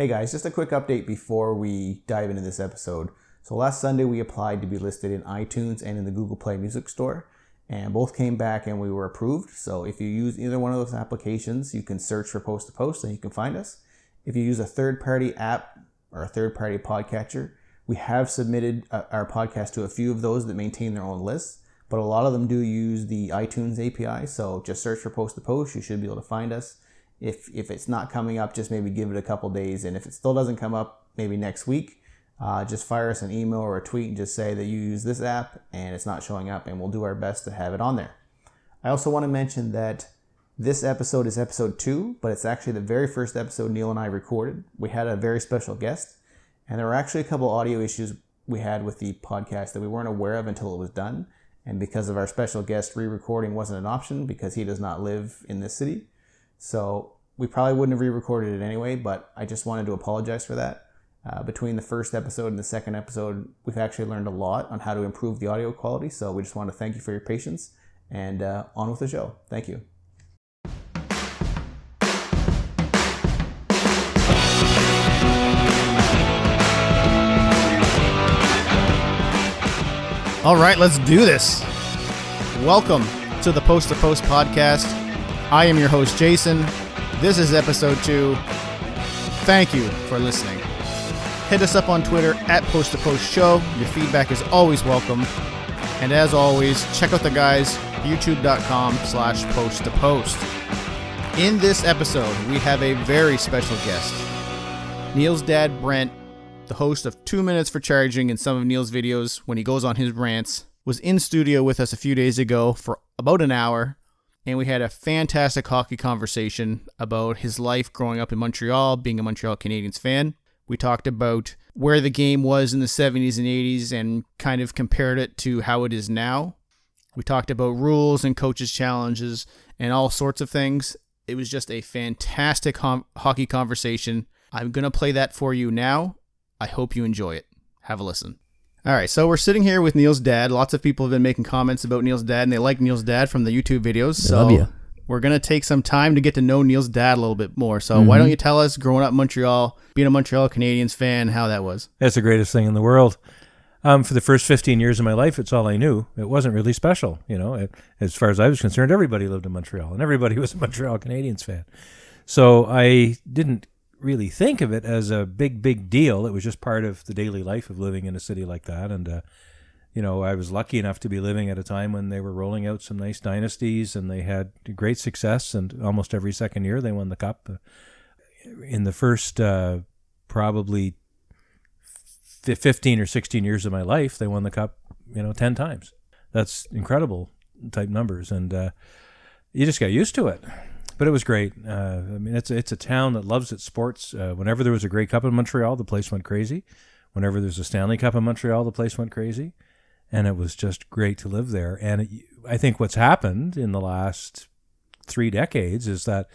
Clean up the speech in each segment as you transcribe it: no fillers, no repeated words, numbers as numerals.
Hey guys, just a quick update before we dive into this episode. So last Sunday we applied to be listed in iTunes and in the Google Play Music Store, and both came back and we were approved. So if you use either one of those applications, you can search for Post to Post and you can find us. If you use a third-party app or a third-party podcatcher, we have submitted our podcast to a few of those that maintain their own lists, but a lot of them do use the iTunes API. So just search for Post to Post. You should be able to find us. If it's not coming up, just maybe give it a couple days. And if it still doesn't come up, maybe next week, just fire us an email or a tweet and just say that you use this app and it's not showing up, and we'll do our best to have it on there. I also want to mention that this episode is episode 2, but it's actually the very first episode Neil and I recorded. We had a very special guest, and there were actually a couple audio issues we had with the podcast that we weren't aware of until it was done. And because of our special guest, re-recording wasn't an option because he does not live in this city. So we probably wouldn't have re-recorded it anyway, but I just wanted to apologize for that. Between the first episode and the second episode, we've actually learned a lot on how to improve the audio quality. So we just want to thank you for your patience, and on with the show. Thank you. All right, let's do this. Welcome to the Post to Post podcast. I am your host, Jason. This is episode 2. Thank you for listening. Hit us up on Twitter at Post to Post Show. Your feedback is always welcome. And as always, check out the guys, youtube.com/post to post. In this episode, we have a very special guest. Neil's dad, Brent, the host of 2 Minutes for Charging and some of Neil's videos when he goes on his rants, was in studio with us a few days ago for about an hour. And we had a fantastic hockey conversation about his life growing up in Montreal, being a Montreal Canadiens fan. We talked about where the game was in the 70s and 80s and kind of compared it to how it is now. We talked about rules and coaches' challenges and all sorts of things. It was just a fantastic hockey conversation. I'm going to play that for you now. I hope you enjoy it. Have a listen. All right, so we're sitting here with Neil's dad. Lots of people have been making comments about Neil's dad, and they like Neil's dad from the YouTube videos. So we're going to take some time to get to know Neil's dad a little bit more. So why don't you tell us, growing up in Montreal, being a Montreal Canadiens fan, how that was? That's the greatest thing in the world. For the first 15 years of my life, it's all I knew. It wasn't really special. As far as I was concerned, everybody lived in Montreal, and everybody was a Montreal Canadiens fan. So I didn't really think of it as a big deal. It was just part of the daily life of living in a city like that. And, I was lucky enough to be living at a time when they were rolling out some nice dynasties, and they had great success. And almost every second year they won the cup. In the first probably 15 or 16 years of my life, they won the cup, 10 times. That's incredible type numbers. And you just got used to it. But it was great. It's a town that loves its sports. Whenever there was a Grey Cup in Montreal, the place went crazy. Whenever there's a Stanley Cup in Montreal, the place went crazy. And it was just great to live there. And I think what's happened in the last 3 decades is that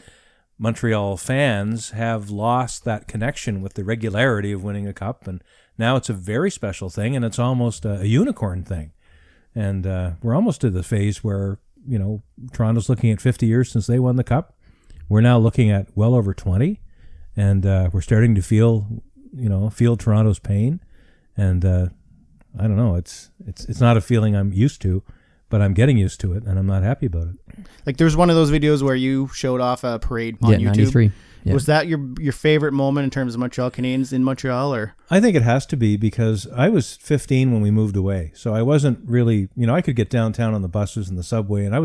Montreal fans have lost that connection with the regularity of winning a cup. And now it's a very special thing, and it's almost a unicorn thing. And we're almost to the phase where, Toronto's looking at 50 years since they won the cup. We're now looking at well over 20, and we're starting to feel Toronto's pain. And I don't know, it's not a feeling I'm used to, but I'm getting used to it, and I'm not happy about it. Like, there's one of those videos where you showed off a parade on YouTube. 93. Yeah. Was that your favorite moment in terms of Montreal Canadiens in Montreal, or? I think it has to be, because I was 15 when we moved away. So I wasn't really, I could get downtown on the buses and the subway, and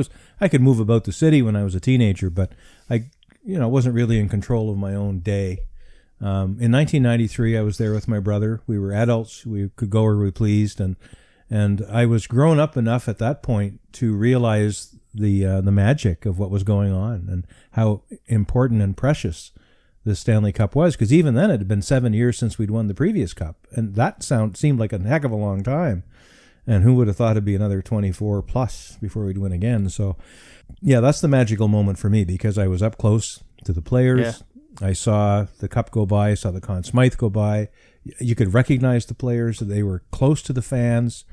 I could move about the city when I was a teenager, but I wasn't really in control of my own day. In 1993, I was there with my brother. We were adults. We could go where we pleased, and I was grown up enough at that point to realize the magic of what was going on and how important and precious the Stanley Cup was, because even then it had been 7 years since we'd won the previous cup, and that seemed like a heck of a long time. And who would have thought it'd be another 24 plus before we'd win again? So, yeah, that's the magical moment for me, because I was up close to the players. Yeah. I saw the cup go by. I saw the Conn Smythe go by. You could recognize the players. They were close to the fans.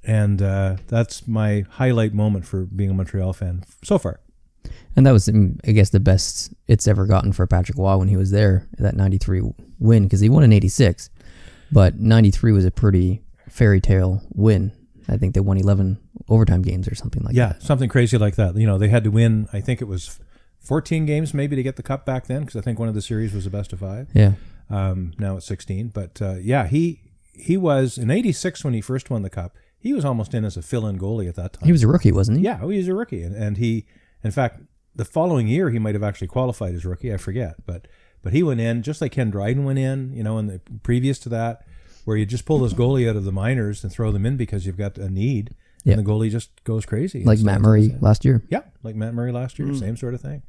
And that's my highlight moment for being a Montreal fan so far. And that was, I guess, the best it's ever gotten for Patrick Waugh when he was there, that 93 win because he won in 86, but 93 was a pretty fairy tale win. I think they won 11 overtime games or something like that. Yeah, something crazy like that. They had to win, I think it was 14 games maybe to get the cup back then, because I think one of the series was a best of 5. Yeah. Now it's 16. But he was, in 86 when he first won the cup, he was almost in as a fill-in goalie at that time. He was a rookie, wasn't he? Yeah, he was a rookie. And he, in fact, the following year he might have actually qualified as rookie, I forget. But he went in, just like Ken Dryden went in, and the previous to that, where you just pull this goalie out of the minors and throw them in because you've got a need, and the goalie just goes crazy. Like Matt Murray last year. Yeah, like Matt Murray last year, same sort of thing.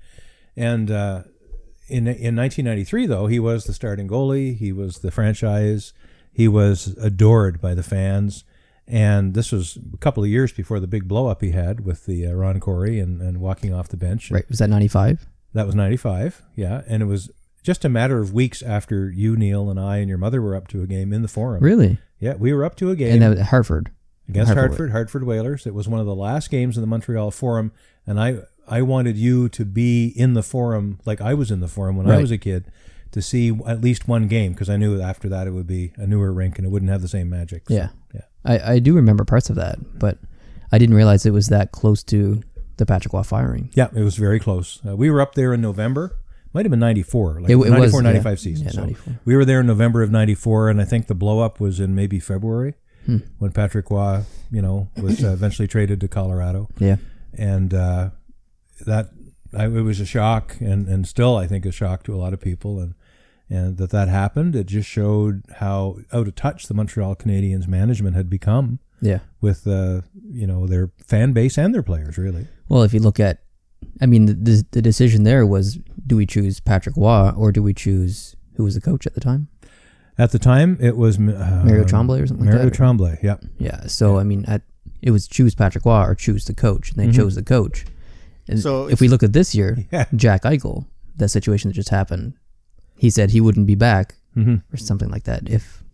And in 1993, though, he was the starting goalie. He was the franchise. He was adored by the fans. And this was a couple of years before the big blow-up he had with the Ron Corey and walking off the bench. Right. Was that 95? That was 95, yeah. And it was just a matter of weeks after you, Neil, and I and your mother were up to a game in the Forum. Really? Yeah, we were up to a game. And that was Hartford. Against Hartford Whalers. It was one of the last games in the Montreal Forum, and I wanted you to be in the Forum like I was in the Forum when I was a kid, to see at least one game, because I knew after that it would be a newer rink and it wouldn't have the same magic. So, yeah. I do remember parts of that, but I didn't realize it was that close to the Patrick Waugh firing. Yeah, it was very close. We were up there in November. Might have been 94, like it 94, was, 95 season. Yeah, so 94. we were there in November of 94, and I think the blow-up was in maybe February when Patrick Waugh, was eventually traded to Colorado. Yeah. And it was a shock, and still I think a shock to a lot of people, and that happened. It just showed how out of touch the Montreal Canadiens management had become with their fan base and their players, really. Well, if you look at, the decision there was, do we choose Patrick Waugh or do we choose, who was the coach at the time? At the time, it was Mario Tremblay or something like that? Mario Tremblay, yeah. Yeah, so, it was choose Patrick Waugh or choose the coach, and they chose the coach. And so if we look at this year, Jack Eichel, that situation that just happened, he said he wouldn't be back or something like that if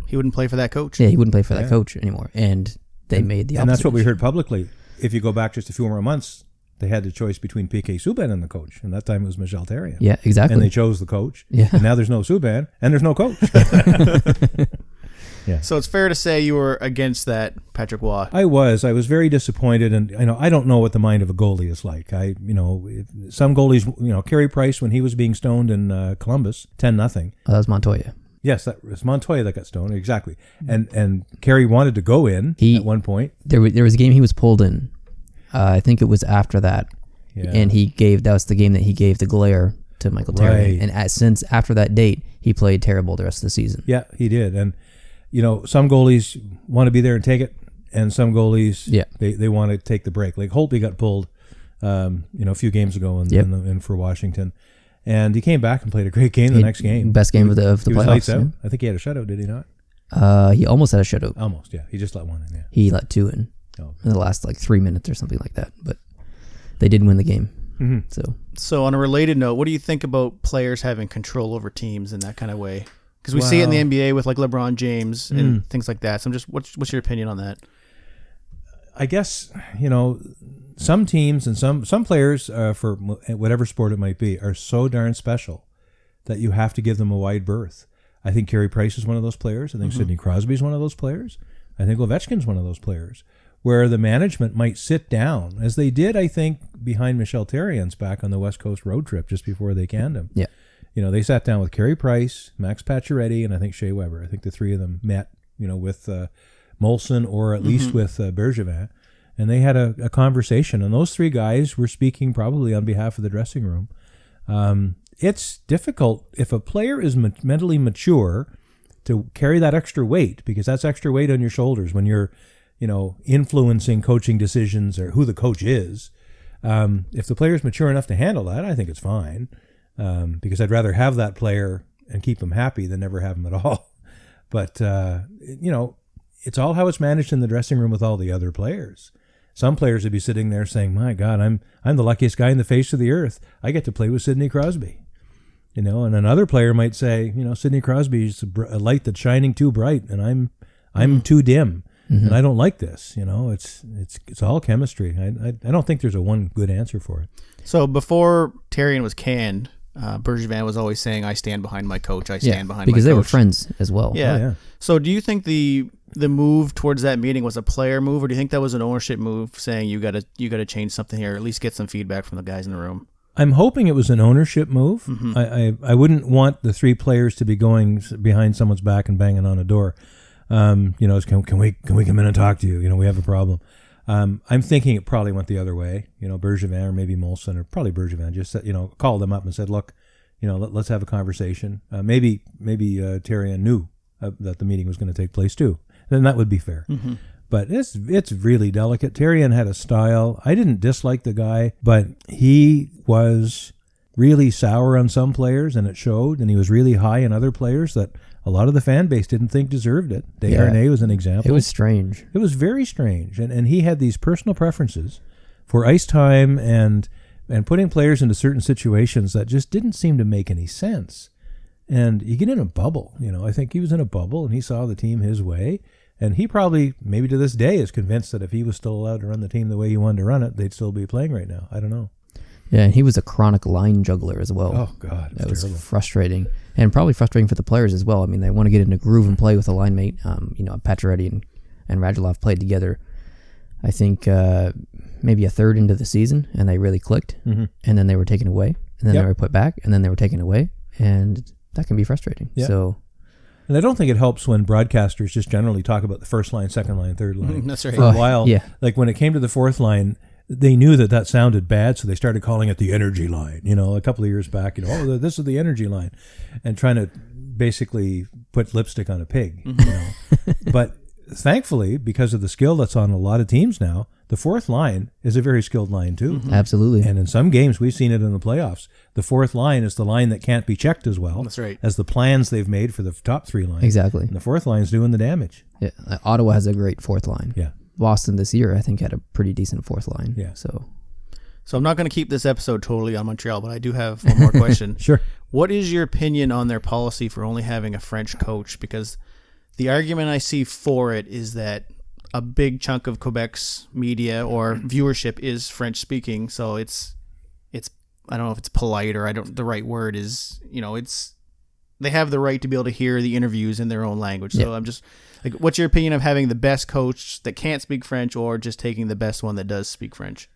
he wouldn't play for that coach. Yeah, he wouldn't play for that coach anymore, and they made the opposite. And that's what we heard publicly. If you go back just a few more months, they had the choice between P.K. Subban and the coach, and that time it was Michel Therrien. Yeah, exactly. And they chose the coach. Yeah. And now there's no Subban, and there's no coach. Yeah. So it's fair to say you were against that, Patrick Waugh. I was very disappointed, and I don't know what the mind of a goalie is like. Some goalies, Carey Price, when he was being stoned in Columbus, 10-0. Oh, that was Montoya. Yes, that was Montoya that got stoned, exactly. And Carey wanted to go in at one point. There was a game he was pulled in. I think it was after that, and that was the game that he gave the glare to Michael Therrien. And since after that date, he played terrible the rest of the season. Yeah, he did. And some goalies want to be there and take it, and some goalies they want to take the break. Like Holtby got pulled, a few games ago in for Washington, and he came back and played a great game the next game. Best game of the he playoffs. Was lights out. I think he had a shutout. Did he not? He almost had a shutout. Almost, yeah. He just let one in. Yeah. He let 2 in. In the last 3 minutes or something like that, but they did win the game. Mm-hmm. So on a related note, what do you think about players having control over teams in that kind of way? Because we see it in the NBA with LeBron James and things like that. So I'm just, what's your opinion on that? I guess some teams and some players for whatever sport it might be are so darn special that you have to give them a wide berth. I think Carey Price is one of those players. I think Sidney Crosby is one of those players. I think Ovechkin's one of those players, where the management might sit down, as they did, I think, behind Michel Therrien's back on the West Coast road trip just before they canned him. Yeah. They sat down with Carey Price, Max Pacioretty, and I think Shea Weber. I think the three of them met, with Molson or at least with Bergevin, and they had a conversation. And those three guys were speaking probably on behalf of the dressing room. It's difficult if a player is mentally mature to carry that extra weight, because that's extra weight on your shoulders when you're influencing coaching decisions or who the coach is. If the player's mature enough to handle that, I think it's fine, because I'd rather have that player and keep him happy than never have him at all. But, it's all how it's managed in the dressing room with all the other players. Some players would be sitting there saying, my God, I'm the luckiest guy in the face of the earth. I get to play with Sidney Crosby. And another player might say, Sidney Crosby's a light that's shining too bright, and I'm too dim. And I don't like this. It's all chemistry. I don't think there's a one good answer for it. So before Therrien was canned, Bergevin was always saying, I stand behind my coach, I stand behind my coach. Because they were friends as well. Yeah. Oh, yeah. So do you think the move towards that meeting was a player move, or do you think that was an ownership move saying you gotta change something here, or at least get some feedback from the guys in the room? I'm hoping it was an ownership move. Mm-hmm. I wouldn't want the three players to be going behind someone's back and banging on a door. Can we come in and talk to you? We have a problem. I'm thinking it probably went the other way. Bergevin or maybe Molson, or probably Bergevin just said, called them up and said, look, let's have a conversation. Maybe Therrien knew that the meeting was going to take place too. Then that would be fair. Mm-hmm. But it's really delicate. Therrien had a style. I didn't dislike the guy, but he was really sour on some players, and it showed. And he was really high on other players that a lot of the fan base didn't think deserved it. Desharnais was an example. It was strange. It was very strange. And he had these personal preferences for ice time and putting players into certain situations that just didn't seem to make any sense. And you get in a bubble. I think he was in a bubble, and he saw the team his way. And he probably, maybe to this day, is convinced that if he was still allowed to run the team the way he wanted to run it, they'd still be playing right now. I don't know. Yeah, and he was a chronic line juggler as well. Oh, God. That was frustrating. And probably frustrating for the players as well. I mean, they want to get in a groove and play with a line mate. Pacioretty and Radulov played together, I think, maybe a third into the season, and they really clicked. Mm-hmm. And then they were taken away. And then they were put back. And then they were taken away. And that can be frustrating. Yep. So... And I don't think it helps when broadcasters just generally talk about the first line, second line, third line. That's right. For a while, yeah. When it came to the fourth line, they knew that sounded bad, so they started calling it the energy line. A couple of years back, this is the energy line, and trying to basically put lipstick on a pig. Mm-hmm. But thankfully, because of the skill that's on a lot of teams now, the fourth line is a very skilled line too. Mm-hmm. Absolutely. And in some games, we've seen it in the playoffs. The fourth line is the line that can't be checked as well. That's right. As the plans they've made for the top three lines. Exactly. And the fourth line's doing the damage. Yeah. Ottawa has a great fourth line. Yeah. Boston this year, I think, had a pretty decent fourth line. Yeah. So I'm not going to keep this episode totally on Montreal, but I do have one more question. Sure. What is your opinion on their policy for only having a French coach? Because the argument I see for it is that a big chunk of Quebec's media or viewership is French speaking, so it's I don't know if it's polite or the right word is, they have the right to be able to hear the interviews in their own language. So I'm just like, what's your opinion of having the best coach that can't speak French or just taking the best one that does speak French?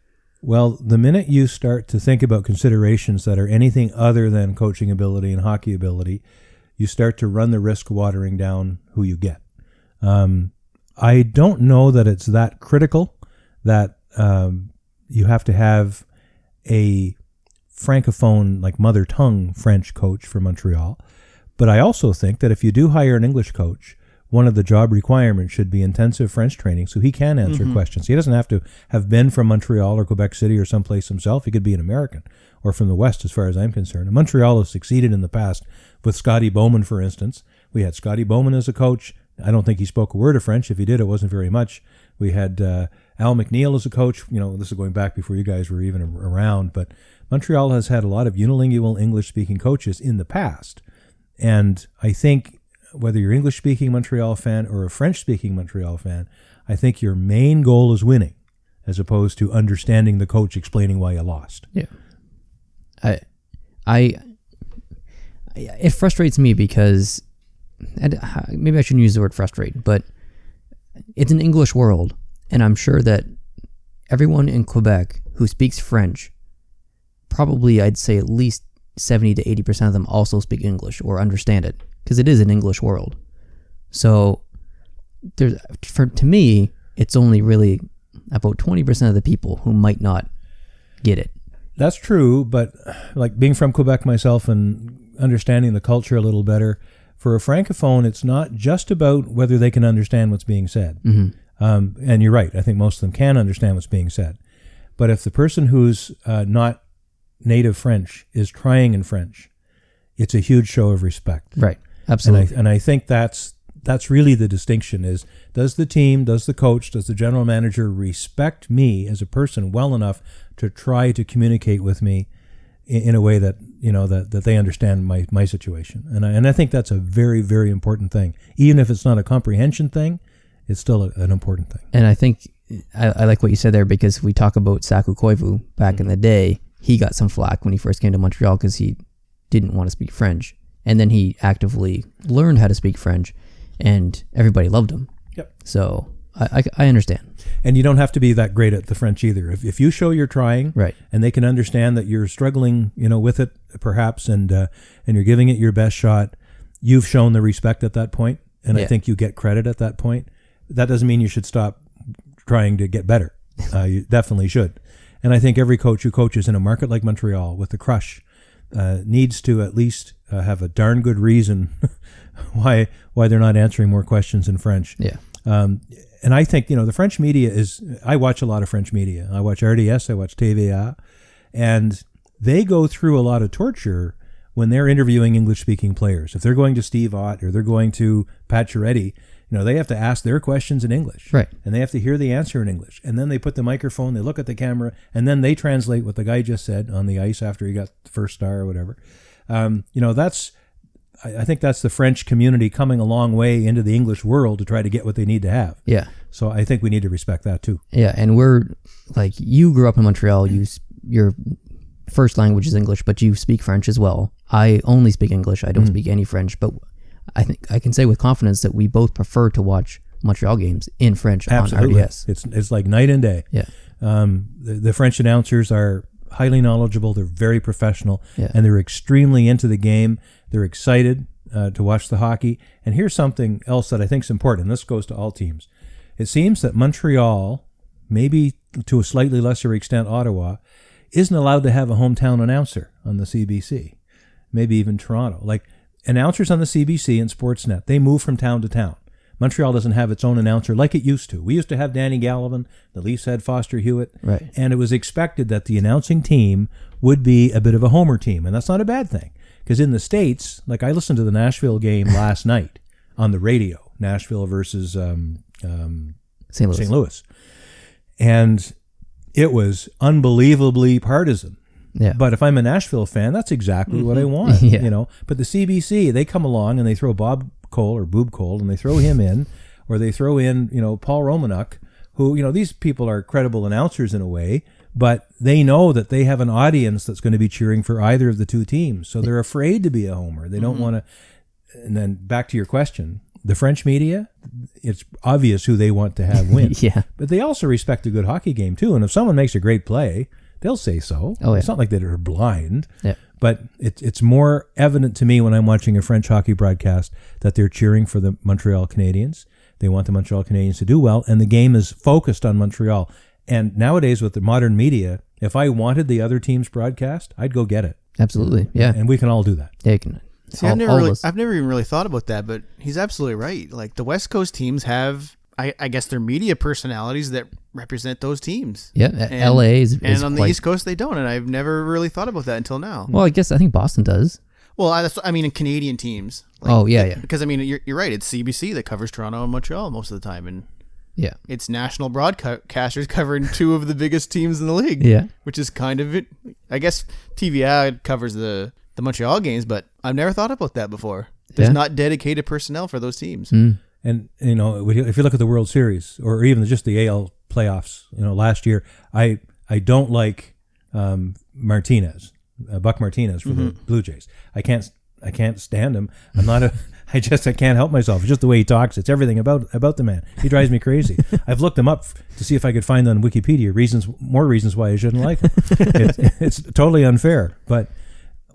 Well, the minute you start to think about considerations that are anything other than coaching ability and hockey ability, you start to run the risk of watering down who you get. I don't know that it's that critical that you have to have a francophone, like mother tongue French coach for Montreal. But I also think that if you do hire an English coach, one of the job requirements should be intensive French training so he can answer questions. He doesn't have to have been from Montreal or Quebec City or someplace himself. He could be an American or from the West as far as I'm concerned. And Montreal has succeeded in the past with Scotty Bowman, for instance. We had Scotty Bowman as a coach. I don't think he spoke a word of French. If he did, it wasn't very much. We had Al McNeil as a coach. This is going back before you guys were even around. But Montreal has had a lot of unilingual English-speaking coaches in the past. And I think whether you're English-speaking Montreal fan or a French-speaking Montreal fan, I think your main goal is winning as opposed to understanding the coach explaining why you lost. Yeah. It frustrates me because... and maybe I shouldn't use the word frustrate, but it's an English world, and I'm sure that everyone in Quebec who speaks French, probably I'd say at least 70 to 80% of them also speak English or understand it, because it is an English world. So to me, it's only really about 20% of the people who might not get it. That's true, but like being from Quebec myself and understanding the culture a little better, for a francophone, it's not just about whether they can understand what's being said. Mm-hmm. And you're right. I think most of them can understand what's being said. But if the person who's not native French is trying in French, it's a huge show of respect. Right. Absolutely. And I think that's really the distinction is, does the team, does the coach, does the general manager respect me as a person well enough to try to communicate with me in a way that, that they understand my situation. And I think that's a very, very important thing. Even if it's not a comprehension thing, it's still an important thing. And I think I like what you said there, because we talk about Saku Koivu back in the day. He got some flack when he first came to Montreal because he didn't want to speak French. And then he actively learned how to speak French, and everybody loved him. Yep. So I understand. And you don't have to be that great at the French either. If you show you're trying, right, and they can understand that you're struggling, with it perhaps, and you're giving it your best shot, you've shown the respect at that point, and I think you get credit at that point. That doesn't mean you should stop trying to get better. You definitely should. And I think every coach who coaches in a market like Montreal with the crush needs to at least have a darn good reason why they're not answering more questions in French. Yeah. And I think, the French media I watch a lot of French media. I watch RDS, I watch TVA, and they go through a lot of torture when they're interviewing English-speaking players. If they're going to Steve Ott or they're going to Pat Chiaretti, they have to ask their questions in English. Right. And they have to hear the answer in English. And then they put the microphone, they look at the camera, and then they translate what the guy just said on the ice after he got the first star or whatever. I think that's the French community coming a long way into the English world to try to get what they need to have. Yeah. So I think we need to respect that too. Yeah, and we're, like, you grew up in Montreal, your first language is English, but you speak French as well. I only speak English, I don't speak any French, but I think I can say with confidence that we both prefer to watch Montreal games in French. Absolutely. On RDS. It's like night and day. Yeah. The French announcers are highly knowledgeable, they're very professional, Yeah. and they're extremely into the game. They're excited to watch the hockey. And here's something else that I think is important, and this goes to all teams. It seems that Montreal, maybe to a slightly lesser extent Ottawa, isn't allowed to have a hometown announcer on the CBC. Maybe even Toronto. Like, announcers on the CBC and Sportsnet, they move from town to town. Montreal doesn't have its own announcer like it used to. We used to have Danny Gallivan. The Leafs had Foster Hewitt. Right. And it was expected that the announcing team would be a bit of a homer team. And that's not a bad thing. Because in the States, like, I listened to the Nashville game last night on the radio, Nashville versus St. Louis. And it was unbelievably partisan. Yeah. But if I'm a Nashville fan, that's exactly what I want. Yeah. But the CBC, they come along and they throw Bob Cole or Boob Cole, and they throw him in, or they throw in, Paul Romanuk, who, these people are credible announcers in a way, but they know that they have an audience that's going to be cheering for either of the two teams. So they're afraid to be a homer. They don't want to. And then back to your question, the French media, it's obvious who they want to have win. Yeah. But they also respect a good hockey game too. And if someone makes a great play, they'll say so. Oh, yeah. It's not like they're blind. Yeah. But it's more evident to me when I'm watching a French hockey broadcast that they're cheering for the Montreal Canadiens. They want the Montreal Canadiens to do well, and the game is focused on Montreal. And nowadays with the modern media, if I wanted the other team's broadcast, I'd go get it. Absolutely. Yeah. And we can all do that. Yeah, you can. See, I've never even really thought about that, but he's absolutely right. Like, the West Coast teams have, I guess, their media personalities that represent those teams. Yeah, and, LA is and on quite... the East Coast they don't, and I've never really thought about that until now. Well, I think Boston does. Well, I mean, in Canadian teams. Like, oh yeah. Because I mean, you're right. It's CBC that covers Toronto and Montreal most of the time, and yeah, it's national broadcasters covering two of the biggest teams in the league. Yeah, which is kind of it. I guess TVA covers the Montreal games, but I've never thought about that before. There's not dedicated personnel for those teams. And if you look at the World Series or even just the AL playoffs, last year, I don't like Martinez, Buck Martinez for the Blue Jays. I can't stand him. I can't help myself. It's just the way he talks. It's everything about the man. He drives me crazy. I've looked him up to see if I could find on Wikipedia more reasons why I shouldn't like him. It's totally unfair. But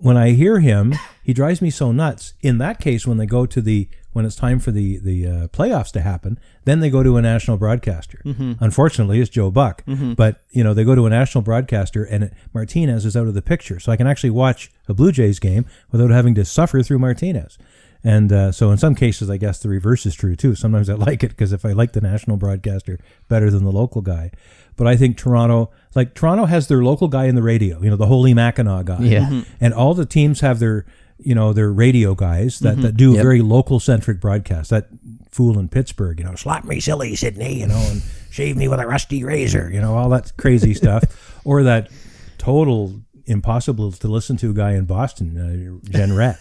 when I hear him, he drives me so nuts. In that case, when it's time for the playoffs to happen, then they go to a national broadcaster. Unfortunately, it's Joe Buck. But they go to a national broadcaster, and Martinez is out of the picture. So I can actually watch a Blue Jays game without having to suffer through Martinez. And so in some cases, I guess the reverse is true too. Sometimes I like it because if I like the national broadcaster better than the local guy. But I think Toronto has their local guy in the radio, the Holy Mackinac guy. Yeah. And all the teams have their radio guys that do very local centric broadcasts. That fool in Pittsburgh, slap me silly, Sydney, and shave me with a rusty razor, all that crazy stuff. Or that total impossible to listen to guy in Boston, Jen Rett.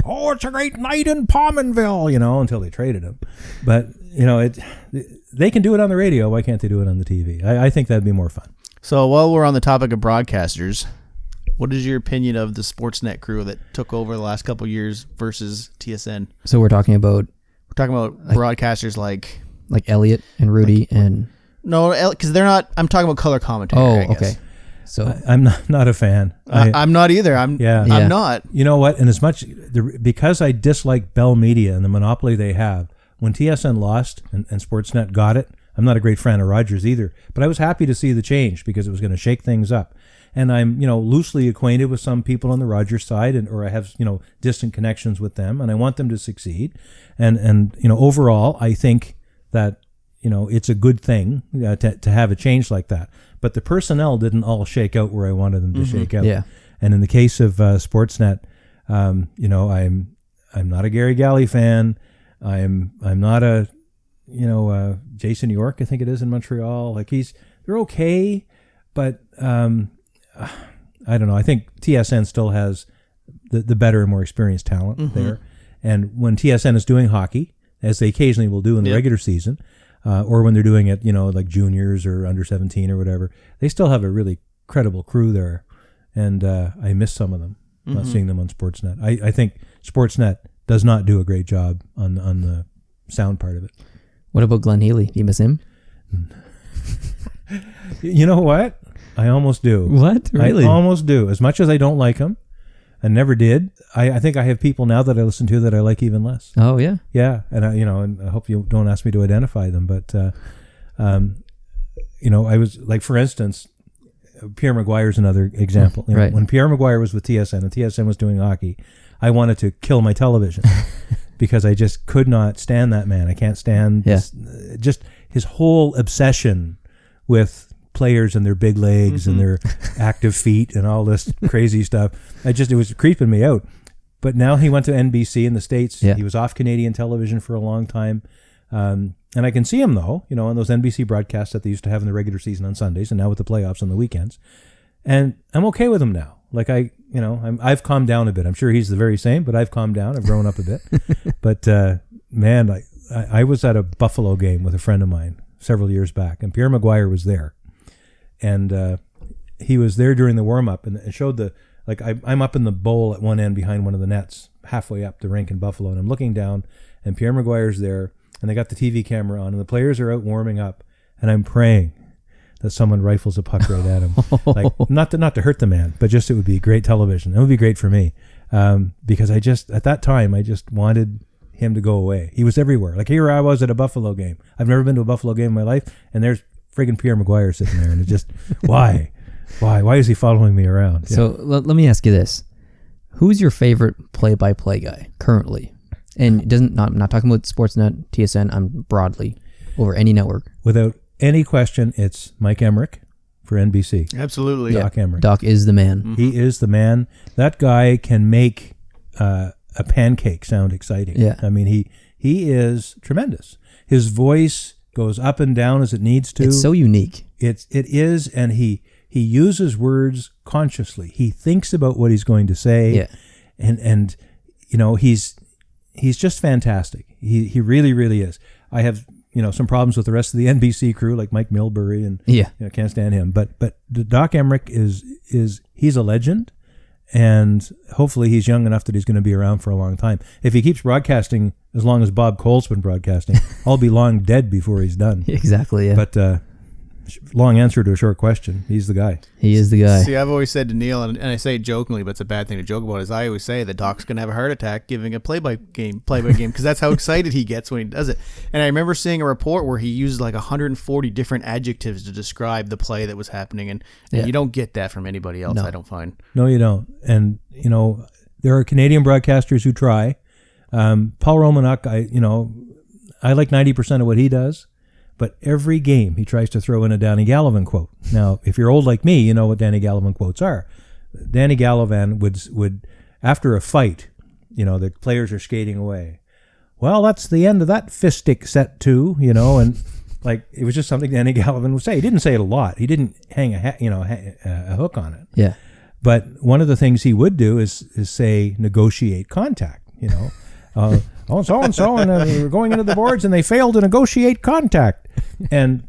Oh, it's a great night in Pominville, until they traded him. But, they can do it on the radio. Why can't they do it on the TV? I think that'd be more fun. So while we're on the topic of broadcasters, What is your opinion of the Sportsnet crew that took over the last couple of years versus TSN? So we're talking about broadcasters like Elliot and Rudy and no, because they're not. I'm talking about color commentary. I guess. Okay. So I'm not a fan. I'm not either. I'm not. You know what? And as much because I dislike Bell Media and the monopoly they have, when TSN lost and Sportsnet got it, I'm not a great fan of Rogers either. But I was happy to see the change because it was going to shake things up. And I'm, loosely acquainted with some people on the Rogers side, or I have, distant connections with them, and I want them to succeed. And overall, I think that, it's a good thing to have a change like that. But the personnel didn't all shake out where I wanted them to shake out. Yeah. And in the case of Sportsnet, I'm not a Gary Galley fan. I'm not a, Jason York, I think it is in Montreal. Like they're okay, but I don't know. I think TSN still has the better and more experienced talent there. And when TSN is doing hockey, as they occasionally will do in the regular season, or when they're doing it, like juniors or under 17 or whatever, they still have a really credible crew there. And I miss some of them, not seeing them on Sportsnet. I think Sportsnet does not do a great job on the sound part of it. What about Glenn Healy? Do you miss him? You know what? I almost do. What? Really? I almost do. As much as I don't like him, I never did. I think I have people now that I listen to that I like even less. Oh, yeah? Yeah. And and I hope you don't ask me to identify them, but, I was like, for instance, Pierre Maguire's another example. Right. When Pierre Maguire was with TSN and TSN was doing hockey, I wanted to kill my television because I just could not stand that man. I can't stand just his whole obsession with players and their big legs and their active feet and all this crazy stuff. It was creeping me out. But now he went to NBC in the States. Yeah. He was off Canadian television for a long time. And I can see him though, on those NBC broadcasts that they used to have in the regular season on Sundays and now with the playoffs on the weekends. And I'm okay with him now. Like I've calmed down a bit. I'm sure he's the very same, but I've calmed down. I've grown up a bit. But man, I was at a Buffalo game with a friend of mine several years back, and Pierre Maguire was there. And he was there during the warm-up and it showed I'm up in the bowl at one end behind one of the nets, halfway up the rink in Buffalo, and I'm looking down, and Pierre Maguire's there, and they got the TV camera on, and the players are out warming up, and I'm praying that someone rifles a puck right at him. Not to hurt the man, but just it would be great television. It would be great for me because at that time, I just wanted him to go away. He was everywhere. Like here I was at a Buffalo game. I've never been to a Buffalo game in my life, and there's friggin' Pierre Maguire sitting there, and it just, why is he following me around? Yeah. So let me ask you this: who's your favorite play-by-play guy currently? And I'm not talking about Sportsnet, TSN. I'm broadly over any network. Without any question, it's Mike Emmerich for NBC. Absolutely, Doc Emmerich. Doc is the man. He is the man. That guy can make a pancake sound exciting. Yeah, I mean he is tremendous. His voice goes up and down as it needs to. It's so unique. It is, and he uses words consciously. He thinks about what he's going to say. Yeah. And he's just fantastic. He really, really is. I have, some problems with the rest of the NBC crew, like Mike Milbury, and can't stand him. But Doc Emmerich he's a legend, and hopefully he's young enough that he's going to be around for a long time. If he keeps broadcasting as long as Bob Cole's been broadcasting, I'll be long dead before he's done. Exactly, yeah. But long answer to a short question. He's the guy. He is the guy. See, I've always said to Neil, and I say it jokingly, but it's a bad thing to joke about, is I always say that Doc's going to have a heart attack giving a play-by game, because that's how excited he gets when he does it. And I remember seeing a report where he used like 140 different adjectives to describe the play that was happening, and you don't get that from anybody else, I don't find. No, you don't. And, there are Canadian broadcasters who try. Paul Romanuk, I like 90% of what he does. But every game he tries to throw in a Danny Gallivan quote. Now, if you're old like me, you know what Danny Gallivan quotes are. Danny Gallivan would after a fight, the players are skating away. Well, that's the end of that fist stick set 2, and like it was just something Danny Gallivan would say. He didn't say it a lot. He didn't hang a hook on it. Yeah. But one of the things he would do is say negotiate contact. So and we're going into the boards and they failed to negotiate contact. And,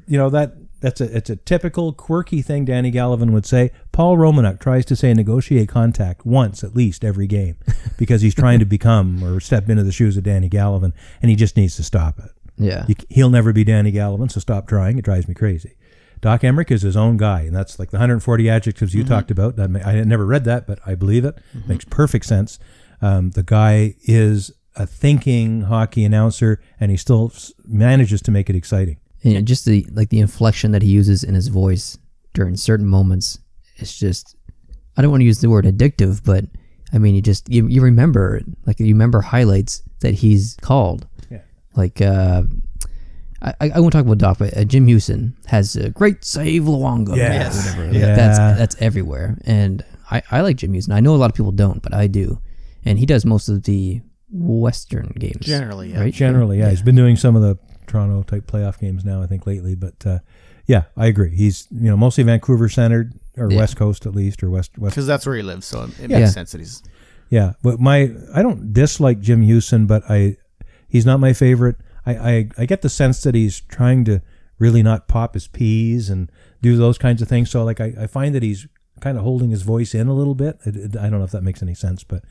that it's a typical quirky thing Danny Gallivan would say. Paul Romanuk tries to say negotiate contact once at least every game because he's trying to become or step into the shoes of Danny Gallivan, and he just needs to stop it. Yeah. He'll never be Danny Gallivan, so stop trying. It drives me crazy. Doc Emmerich is his own guy, and that's like the 140 adjectives you talked about. I had never read that, but I believe it. Makes perfect sense. The guy is a thinking hockey announcer, and he still manages to make it exciting. And just the inflection that he uses in his voice during certain moments, it's just, I don't want to use the word addictive, but I mean, you remember, like you remember highlights that he's called. Yeah. Like, I won't talk about Doc, but Jim Houston has a great save Luongo. Yes. Whatever. Yeah. That's everywhere. And I like Jim Houston. I know a lot of people don't, but I do. And he does most of the Western games. Generally, yeah. Right? Generally, yeah. He's been doing some of the Toronto type playoff games now, I think, lately. But yeah, I agree. He's mostly Vancouver centered, or West Coast at least, or West. Because that's where he lives, so it makes sense that he's. Yeah, but I don't dislike Jim Houston, but he's not my favorite. I get the sense that he's trying to really not pop his P's and do those kinds of things. So like I find that he's kind of holding his voice in a little bit. I don't know if that makes any sense, but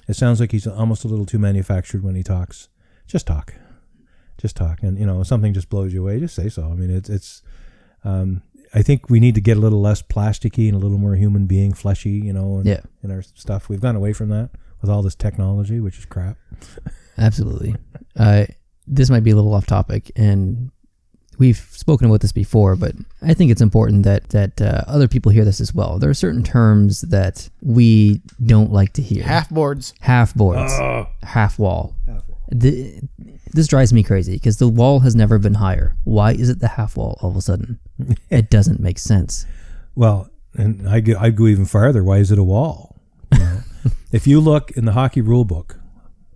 it sounds like he's almost a little too manufactured when he talks. Just talk. And if something just blows you away, just say so. I mean, it's I think we need to get a little less plasticky and a little more human being, fleshy, in our stuff. We've gone away from that with all this technology, which is crap. Absolutely. This might be a little off topic, and we've spoken about this before, but I think it's important that other people hear this as well. There are certain terms that we don't like to hear. Half boards. Half wall. This drives me crazy because the wall has never been higher. Why is it the half wall all of a sudden? It doesn't make sense. Well, and I'd go even farther. Why is it a wall? If you look in the hockey rule book,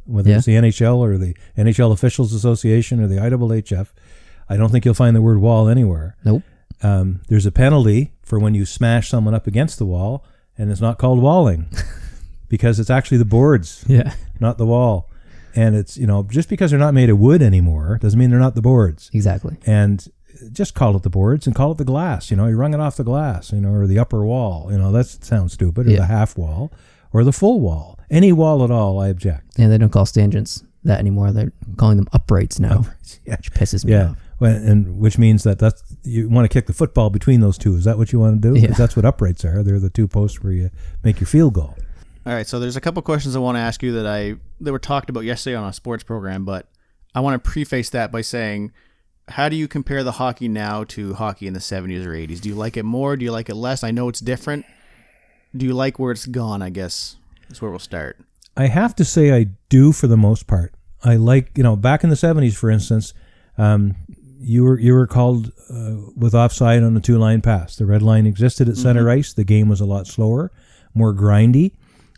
whether it's the NHL or the NHL Officials Association or the IHHF, I don't think you'll find the word wall anywhere. Nope. There's a penalty for when you smash someone up against the wall, and it's not called walling because it's actually the boards, not the wall. And it's, just because they're not made of wood anymore doesn't mean they're not the boards. Exactly. And just call it the boards and call it the glass. You rung it off the glass, or the upper wall. That sounds stupid, or the half wall, or the full wall. Any wall at all, I object. Yeah, they don't call stanchions that anymore. They're calling them uprights now, which pisses me off. Well, and which means that you want to kick the football between those two. Is that what you want to do? Because that's what uprights are. They're the two posts where you make your field goal. All right, so there's a couple questions I want to ask you that were talked about yesterday on a sports program, but I want to preface that by saying, how do you compare the hockey now to hockey in the 70s or 80s? Do you like it more? Do you like it less? I know it's different. Do you like where it's gone, I guess? That's where we'll start. I have to say I do for the most part. I like, back in the 70s, for instance, you were called with offside on a two-line pass. The red line existed at center ice. The game was a lot slower, more grindy.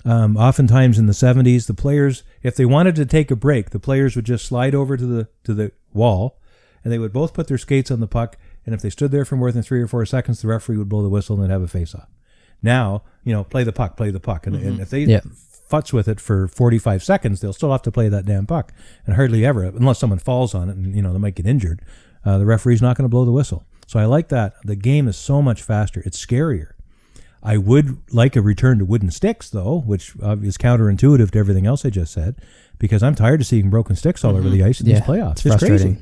Oftentimes in the 70s, the players, if they wanted to take a break, the players would just slide over to the wall, and they would both put their skates on the puck, and if they stood there for more than 3 or 4 seconds, the referee would blow the whistle and they'd have a face-off. Now, play the puck. And if they futz with it for 45 seconds, they'll still have to play that damn puck. And hardly ever, unless someone falls on it and, they might get injured, the referee's not going to blow the whistle. So I like that. The game is so much faster. It's scarier. I would like a return to wooden sticks, though, which is counterintuitive to everything else I just said, because I'm tired of seeing broken sticks all over the ice in these playoffs. It's crazy.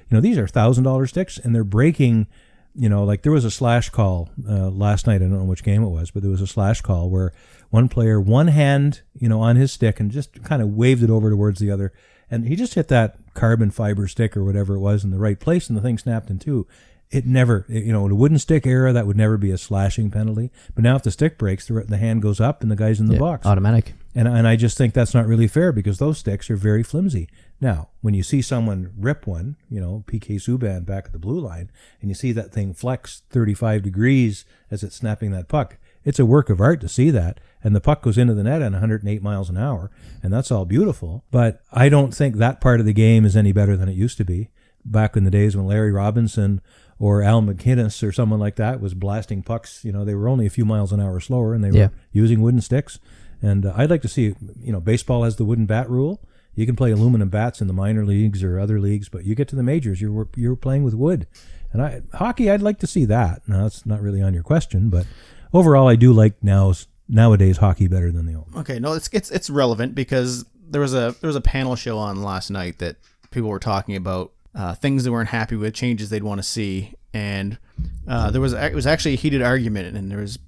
These are $1,000 sticks, and they're breaking. Like there was a slash call last night. I don't know which game it was, but there was a slash call where one player, one hand, on his stick, and just kind of waved it over towards the other, and he just hit that carbon fiber stick or whatever it was in the right place, and the thing snapped in two. It never, in a wooden stick era, that would never be a slashing penalty. But now if the stick breaks, the hand goes up and the guy's in the box. Automatic. And I just think that's not really fair because those sticks are very flimsy. Now, when you see someone rip one, PK Subban back at the blue line, and you see that thing flex 35 degrees as it's snapping that puck, it's a work of art to see that. And the puck goes into the net at 108 miles an hour, and that's all beautiful. But I don't think that part of the game is any better than it used to be. Back in the days when Larry Robinson or Al McInnes or someone like that was blasting pucks, they were only a few miles an hour slower, and they were using wooden sticks. And I'd like to see, baseball has the wooden bat rule, You can play aluminum bats in the minor leagues or other leagues, but you get to the majors, you're playing with wood. And hockey, I'd like to see that. Now, that's not really on your question, but overall, I do like nowadays hockey better than the old. Okay, no, it's relevant because there was a panel show on last night that people were talking about things they weren't happy with, changes they'd want to see, and it was actually a heated argument, and there was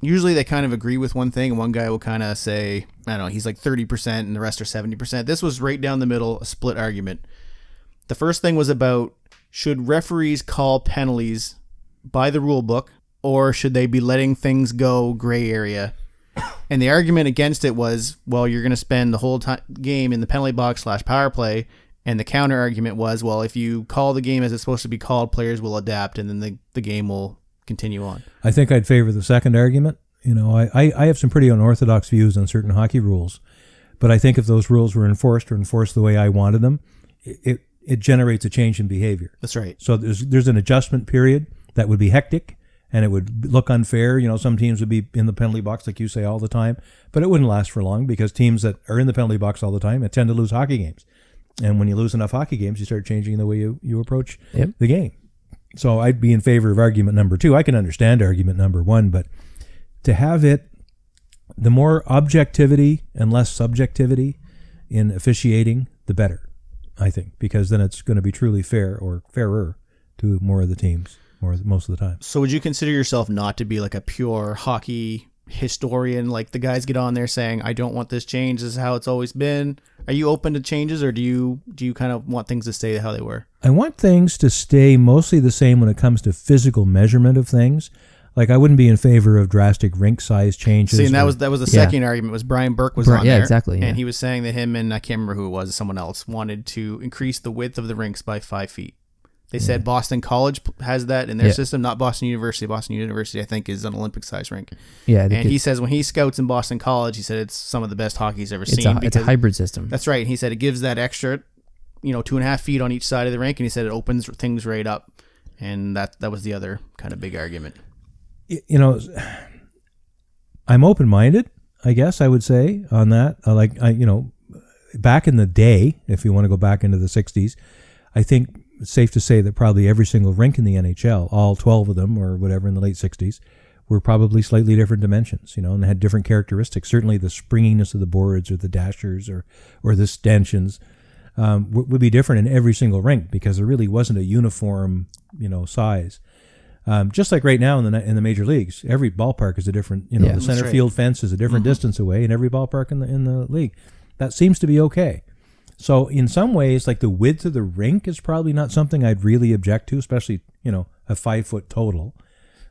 usually they kind of agree with one thing, and one guy will kind of say, I don't know, he's like 30% and the rest are 70%. This was right down the middle, a split argument. The first thing was about, should referees call penalties by the rule book, or should they be letting things go gray area? And the argument against it was, well, you're going to spend the whole game in the penalty box / power play. And the counter argument was, well, if you call the game as it's supposed to be called, players will adapt and then the game will continue on. I think I'd favor the second argument. You know, I have some pretty unorthodox views on certain hockey rules, but I think if those rules were enforced the way I wanted them, it generates a change in behavior. That's right. So there's an adjustment period that would be hectic and it would look unfair. You know, some teams would be in the penalty box, like you say, all the time, but it wouldn't last for long because teams that are in the penalty box all the time tend to lose hockey games. And when you lose enough hockey games, you start changing the way you approach the game. So I'd be in favor of argument number 2. I can understand argument number 1, but to have it, the more objectivity and less subjectivity in officiating, the better, I think, because then it's going to be truly fair or fairer to more of the teams most of the time. So would you consider yourself not to be like a pure hockey historian, like the guys get on there saying, I don't want this change, this is how it's always been? Are you open to changes, or do you kind of want things to stay how they were? I want things to stay mostly the same when it comes to physical measurement of things. Like I wouldn't be in favor of drastic rink size changes. See, and that was the second argument was Brian Burke was on there. Yeah, exactly. And he was saying that him and I can't remember who it was, someone else, wanted to increase the width of the rinks by 5 feet. They said Boston College has that in their system, not Boston University. Boston University, I think, is an Olympic-sized rink. Yeah, and he says when he scouts in Boston College, he said it's some of the best hockey he's ever seen. It's a hybrid system. That's right. And he said it gives that extra, 2.5 feet on each side of the rink, and he said it opens things right up. And that was the other kind of big argument. I'm open-minded, I guess I would say, on that. Back in the day, if you want to go back into the 60s, I think it's safe to say that probably every single rink in the NHL, all 12 of them or whatever in the late 60s, were probably slightly different dimensions, and they had different characteristics. Certainly the springiness of the boards or the dashers or the stanchions would be different in every single rink because there really wasn't a uniform, size. Just like right now in the major leagues, every ballpark is a different, the center field fence is a different distance away in every ballpark in the league. That seems to be okay. So in some ways, like the width of the rink is probably not something I'd really object to, especially, a 5 foot total.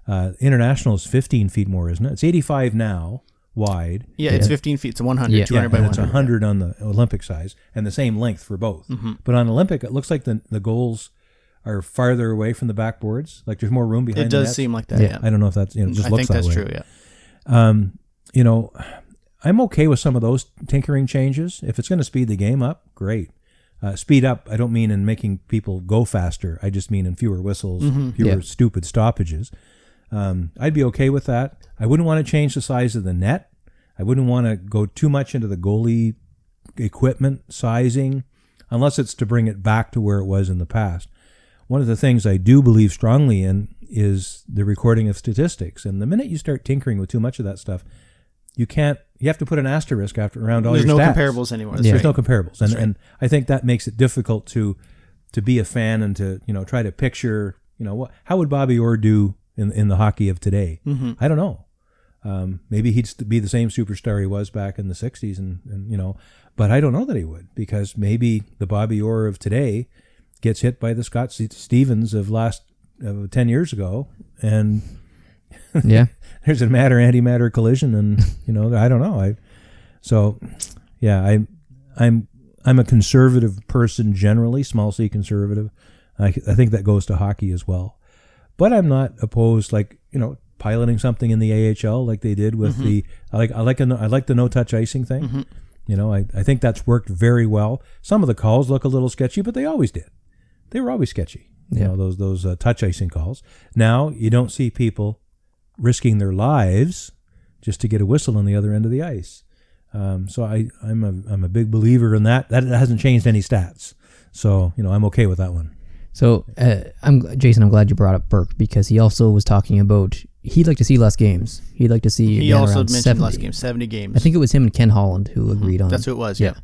International is 15 feet more, isn't it? It's 85 now wide. Yeah, it's 15 feet. It's 100, 200 by 100. It's 100 on the Olympic size and the same length for both. Mm-hmm. But on Olympic, it looks like the goals are farther away from the backboards. Like there's more room behind it. It does seem like that, yeah. I don't know if that's, it just looks that way. I think that's true, yeah. I'm okay with some of those tinkering changes. If it's going to speed the game up, great. Speed up, I don't mean in making people go faster. I just mean in fewer whistles, fewer stupid stoppages. I'd be okay with that. I wouldn't want to change the size of the net. I wouldn't want to go too much into the goalie equipment sizing, unless it's to bring it back to where it was in the past. One of the things I do believe strongly in is the recording of statistics. And the minute you start tinkering with too much of that stuff, you have to put an asterisk around all your stats. There's no comparables anymore. There's no comparables. And I think that makes it difficult to be a fan and to, try to picture, how would Bobby Orr do in the hockey of today? Mm-hmm. I don't know. Maybe he'd be the same superstar he was back in the 60s and but I don't know that he would, because maybe the Bobby Orr of today gets hit by the Scott Stevens of 10 years ago, and there's a matter-antimatter collision, and I don't know. I'm a conservative person generally, small c conservative. I think that goes to hockey as well, but I'm not opposed, piloting something in the AHL like they did with the I like the no-touch icing thing. Mm-hmm. I think that's worked very well. Some of the calls look a little sketchy, but they always did. They were always sketchy. Those touch icing calls. Now you don't see people risking their lives just to get a whistle on the other end of the ice. So I'm a big believer in that. That hasn't changed any stats. So, I'm okay with that one. So, Jason, I'm glad you brought up Burke, because he also was talking about he'd like to see less games. He'd like to see. He also mentioned 70. Less games, 70 games. I think it was him and Ken Holland who agreed on. That's who it was. Yeah.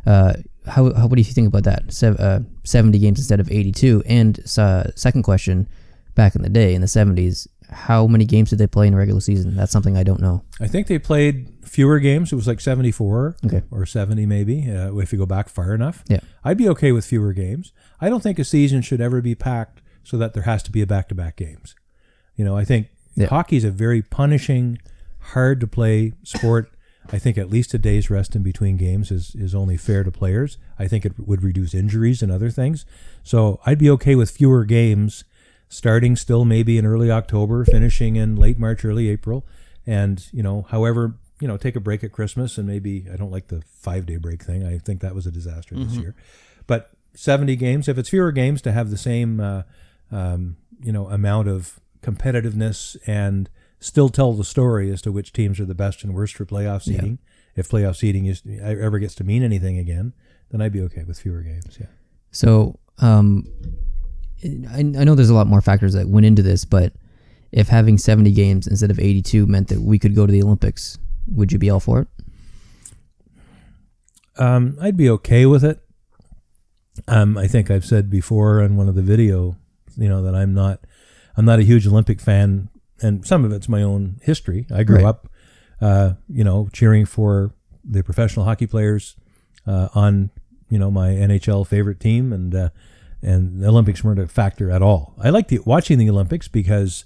What do you think about that? 70 games instead of 82. And second question, back in the day in the 70s, how many games did they play in a regular season? That's something I don't know. I think they played fewer games. It was like 74 okay. or 70 maybe, if you go back far enough. Yeah. I'd be okay with fewer games. I don't think a season should ever be packed so that there has to be a back-to-back games. I think hockey is a very punishing, hard-to-play sport. I think at least a day's rest in between games is only fair to players. I think it would reduce injuries and other things. So I'd be okay with fewer games, starting still maybe in early October, finishing in late March, early April. And, however, take a break at Christmas, and maybe, I don't like the 5-day break thing. I think that was a disaster this year. But 70 games, if it's fewer games, to have the same, amount of competitiveness and still tell the story as to which teams are the best and worst for playoff seeding. Yeah. If playoff seeding ever gets to mean anything again, then I'd be okay with fewer games. Yeah. So, I know there's a lot more factors that went into this, but if having 70 games instead of 82 meant that we could go to the Olympics, would you be all for it? I'd be okay with it. I think I've said before on one of the video, that I'm not a huge Olympic fan, and some of it's my own history. I grew up, cheering for the professional hockey players on, my NHL favorite team, and the Olympics weren't a factor at all. I liked watching the Olympics because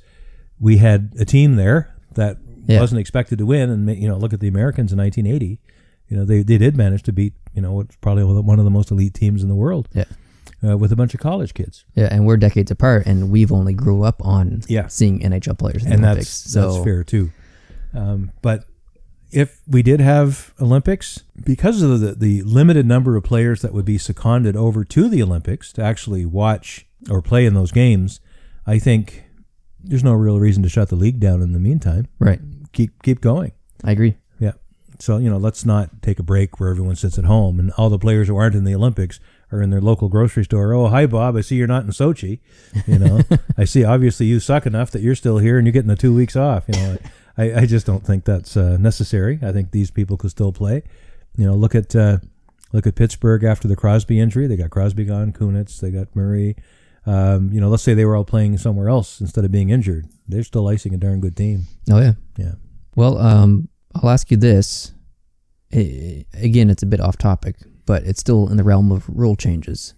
we had a team there that wasn't expected to win, and look at the Americans in 1980. They did manage to beat what's probably one of the most elite teams in the world. Yeah. With a bunch of college kids. Yeah, and we're decades apart, and we've only grew up on seeing NHL players in the Olympics. That's fair too. But if we did have Olympics, because of the limited number of players that would be seconded over to the Olympics to actually watch or play in those games, I think there's no real reason to shut the league down in the meantime. Right. Keep going. I agree. Yeah. So, let's not take a break where everyone sits at home and all the players who aren't in the Olympics are in their local grocery store. Oh, hi, Bob. I see you're not in Sochi. I see obviously you suck enough that you're still here and you're getting the 2 weeks off. I just don't think that's necessary. I think these people could still play. Look at Pittsburgh after the Crosby injury. They got Crosby gone, Kunitz, they got Murray. Let's say they were all playing somewhere else instead of being injured. They're still icing a darn good team. Oh, yeah. Yeah. Well, I'll ask you this. Again, it's a bit off topic, but it's still in the realm of rule changes.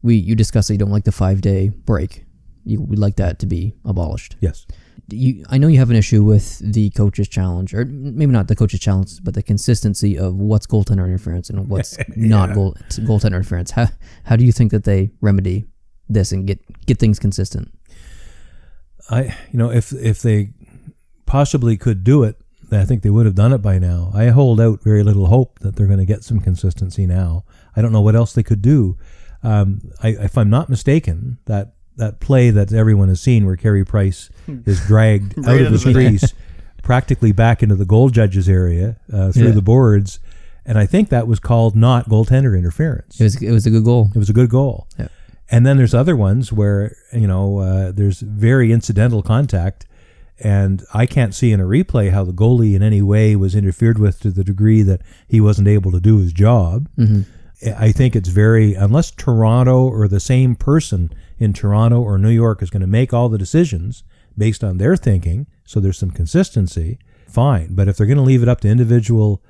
You discussed that you don't like the 5-day break. You would like that to be abolished. Yes. I know you have an issue with the coach's challenge, or maybe not the coach's challenge, but the consistency of what's goaltender interference and what's not goaltender interference. How do you think that they remedy this and get things consistent? If they possibly could do it, I think they would have done it by now. I hold out very little hope that they're going to get some consistency now. I don't know what else they could do. If I'm not mistaken, that play that everyone has seen where Carey Price is dragged out of the crease, practically back into the goal judge's area through the boards, and I think that was called not goaltender interference. It was a good goal. It was a good goal. Yeah. And then there's other ones where there's very incidental contact. And I can't see in a replay how the goalie in any way was interfered with to the degree that he wasn't able to do his job. Mm-hmm. I think it's unless Toronto or the same person in Toronto or New York is going to make all the decisions based on their thinking, so there's some consistency, fine. But if they're going to leave it up to individual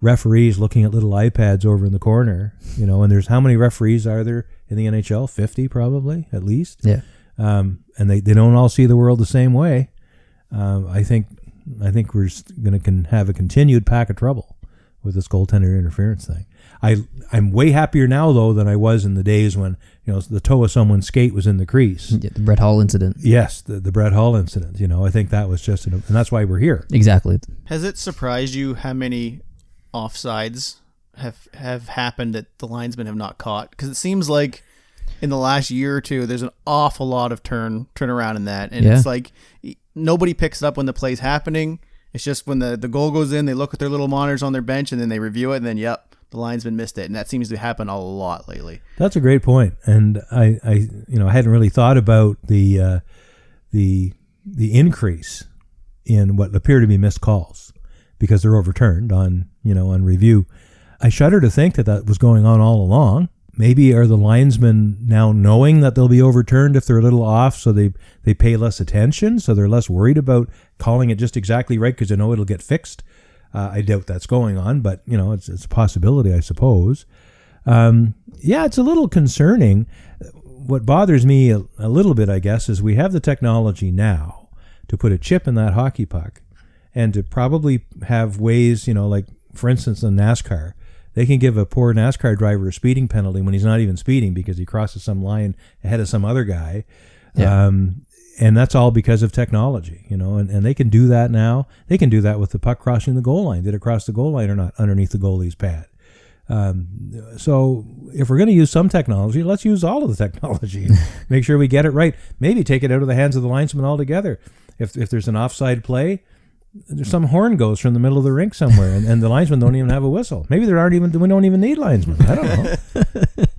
referees looking at little iPads over in the corner, and there's how many referees are there in the NHL? 50 probably, at least. Yeah. And they don't all see the world the same way. I think we're going to have a continued pack of trouble with this goaltender interference thing. I'm way happier now though than I was in the days when the toe of someone's skate was in the crease. Yeah, the Brett Hall incident. Yes, the Brett Hall incident. I think that was just, and that's why we're here. Exactly. Has it surprised you how many offsides have happened that the linesmen have not caught? Because it seems like in the last year or two, there's an awful lot of turnaround in that, and it's like nobody picks it up when the play's happening. It's just when the goal goes in, they look at their little monitors on their bench, and then they review it, and then, yep, the linesman missed it. And that seems to happen a lot lately. That's a great point. And I hadn't really thought about the increase in what appear to be missed calls because they're overturned on review. I shudder to think that was going on all along. Maybe are the linesmen now knowing that they'll be overturned if they're a little off, so they pay less attention, so they're less worried about calling it just exactly right because they know it'll get fixed. I doubt that's going on, but it's a possibility, I suppose. It's a little concerning. What bothers me a little bit, I guess, is we have the technology now to put a chip in that hockey puck and to probably have ways, like for instance in NASCAR, they can give a poor NASCAR driver a speeding penalty when he's not even speeding because he crosses some line ahead of some other guy. Yeah. And that's all because of technology, and they can do that now. They can do that with the puck crossing the goal line. Did it cross the goal line or not underneath the goalie's pad? So if we're going to use some technology, let's use all of the technology. Make sure we get it right. Maybe take it out of the hands of the linesman altogether. If there's an offside play, there's some horn goes from the middle of the rink somewhere, and the linesmen don't even have a whistle. Maybe we don't even need linesmen. I don't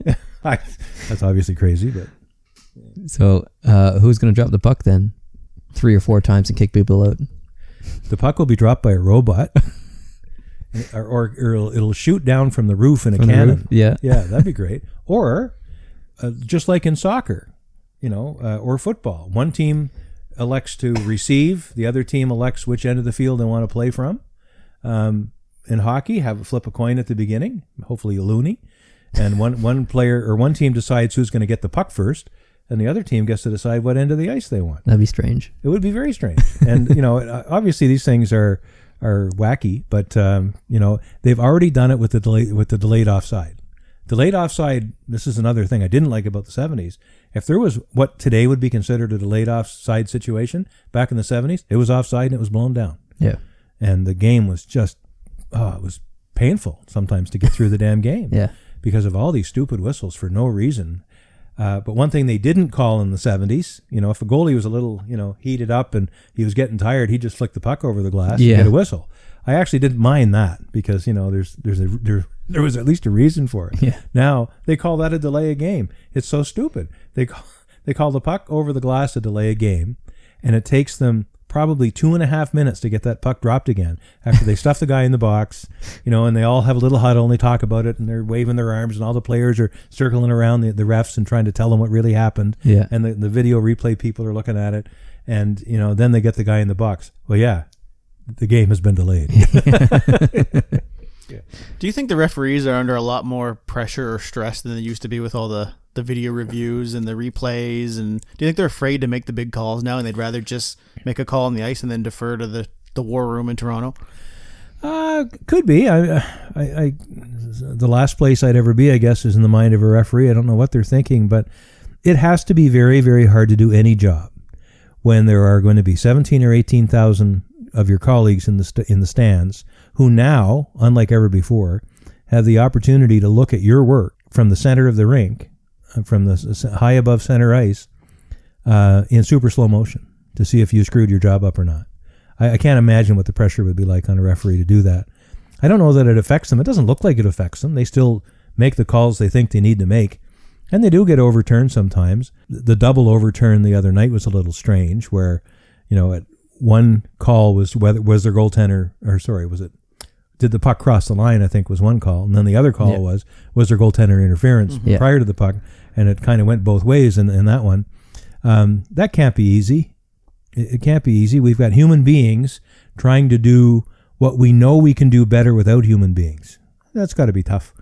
know. That's obviously crazy, but. So who's going to drop the puck then 3 or 4 times and kick people out? The puck will be dropped by a robot, or it'll shoot down from the roof in a cannon. Yeah, that'd be great. Or just like in soccer, or football, one team elects to receive, the other team elects which end of the field they want to play from. In hockey, flip a coin at the beginning, hopefully a loonie, and one player or one team decides who's going to get the puck first, and the other team gets to decide what end of the ice they want. That'd be strange. It would be very strange. And obviously these things are wacky, but they've already done it with the delayed offside. Delayed offside, this is another thing I didn't like about the 70s. If there was what today would be considered a delayed offside situation, back in the 70s, it was offside and it was blown down. Yeah. And the game was just, it was painful sometimes to get through the damn game. Yeah. Because of all these stupid whistles for no reason. But one thing they didn't call in the 70s, if a goalie was a little, heated up and he was getting tired, he'd just flick the puck over the glass and get a whistle. I actually didn't mind that because, there was at least a reason for it. Yeah. Now they call that a delay a game. It's so stupid. They call the puck over the glass a delay a game, and it takes them probably 2.5 minutes to get that puck dropped again after they stuff the guy in the box, and they all have a little huddle and they talk about it and they're waving their arms and all the players are circling around the refs and trying to tell them what really happened. Yeah. And the video replay people are looking at it, and then they get the guy in the box. Well, yeah, the game has been delayed. Yeah. Do you think the referees are under a lot more pressure or stress than they used to be with all the video reviews and the replays? And do you think they're afraid to make the big calls now and they'd rather just make a call on the ice and then defer to the war room in Toronto? Could be. I the last place I'd ever be, I guess, is in the mind of a referee. I don't know what they're thinking, but it has to be very, very hard to do any job when there are going to be 17 or 18,000 of your colleagues in the stands who now, unlike ever before, have the opportunity to look at your work from the center of the rink, from the high above center ice, in super slow motion to see if you screwed your job up or not. I can't imagine what the pressure would be like on a referee to do that. I don't know that it affects them. It doesn't look like it affects them. They still make the calls they think they need to make, and they do get overturned sometimes. The double overturn the other night was a little strange, where, at one call was their goaltender, did the puck cross the line, I think was one call, and then the other call was there goaltender interference prior to the puck, and it kind of went both ways in that one. That can't be easy. It can't be easy. We've got human beings trying to do what we know we can do better without human beings. That's got to be tough.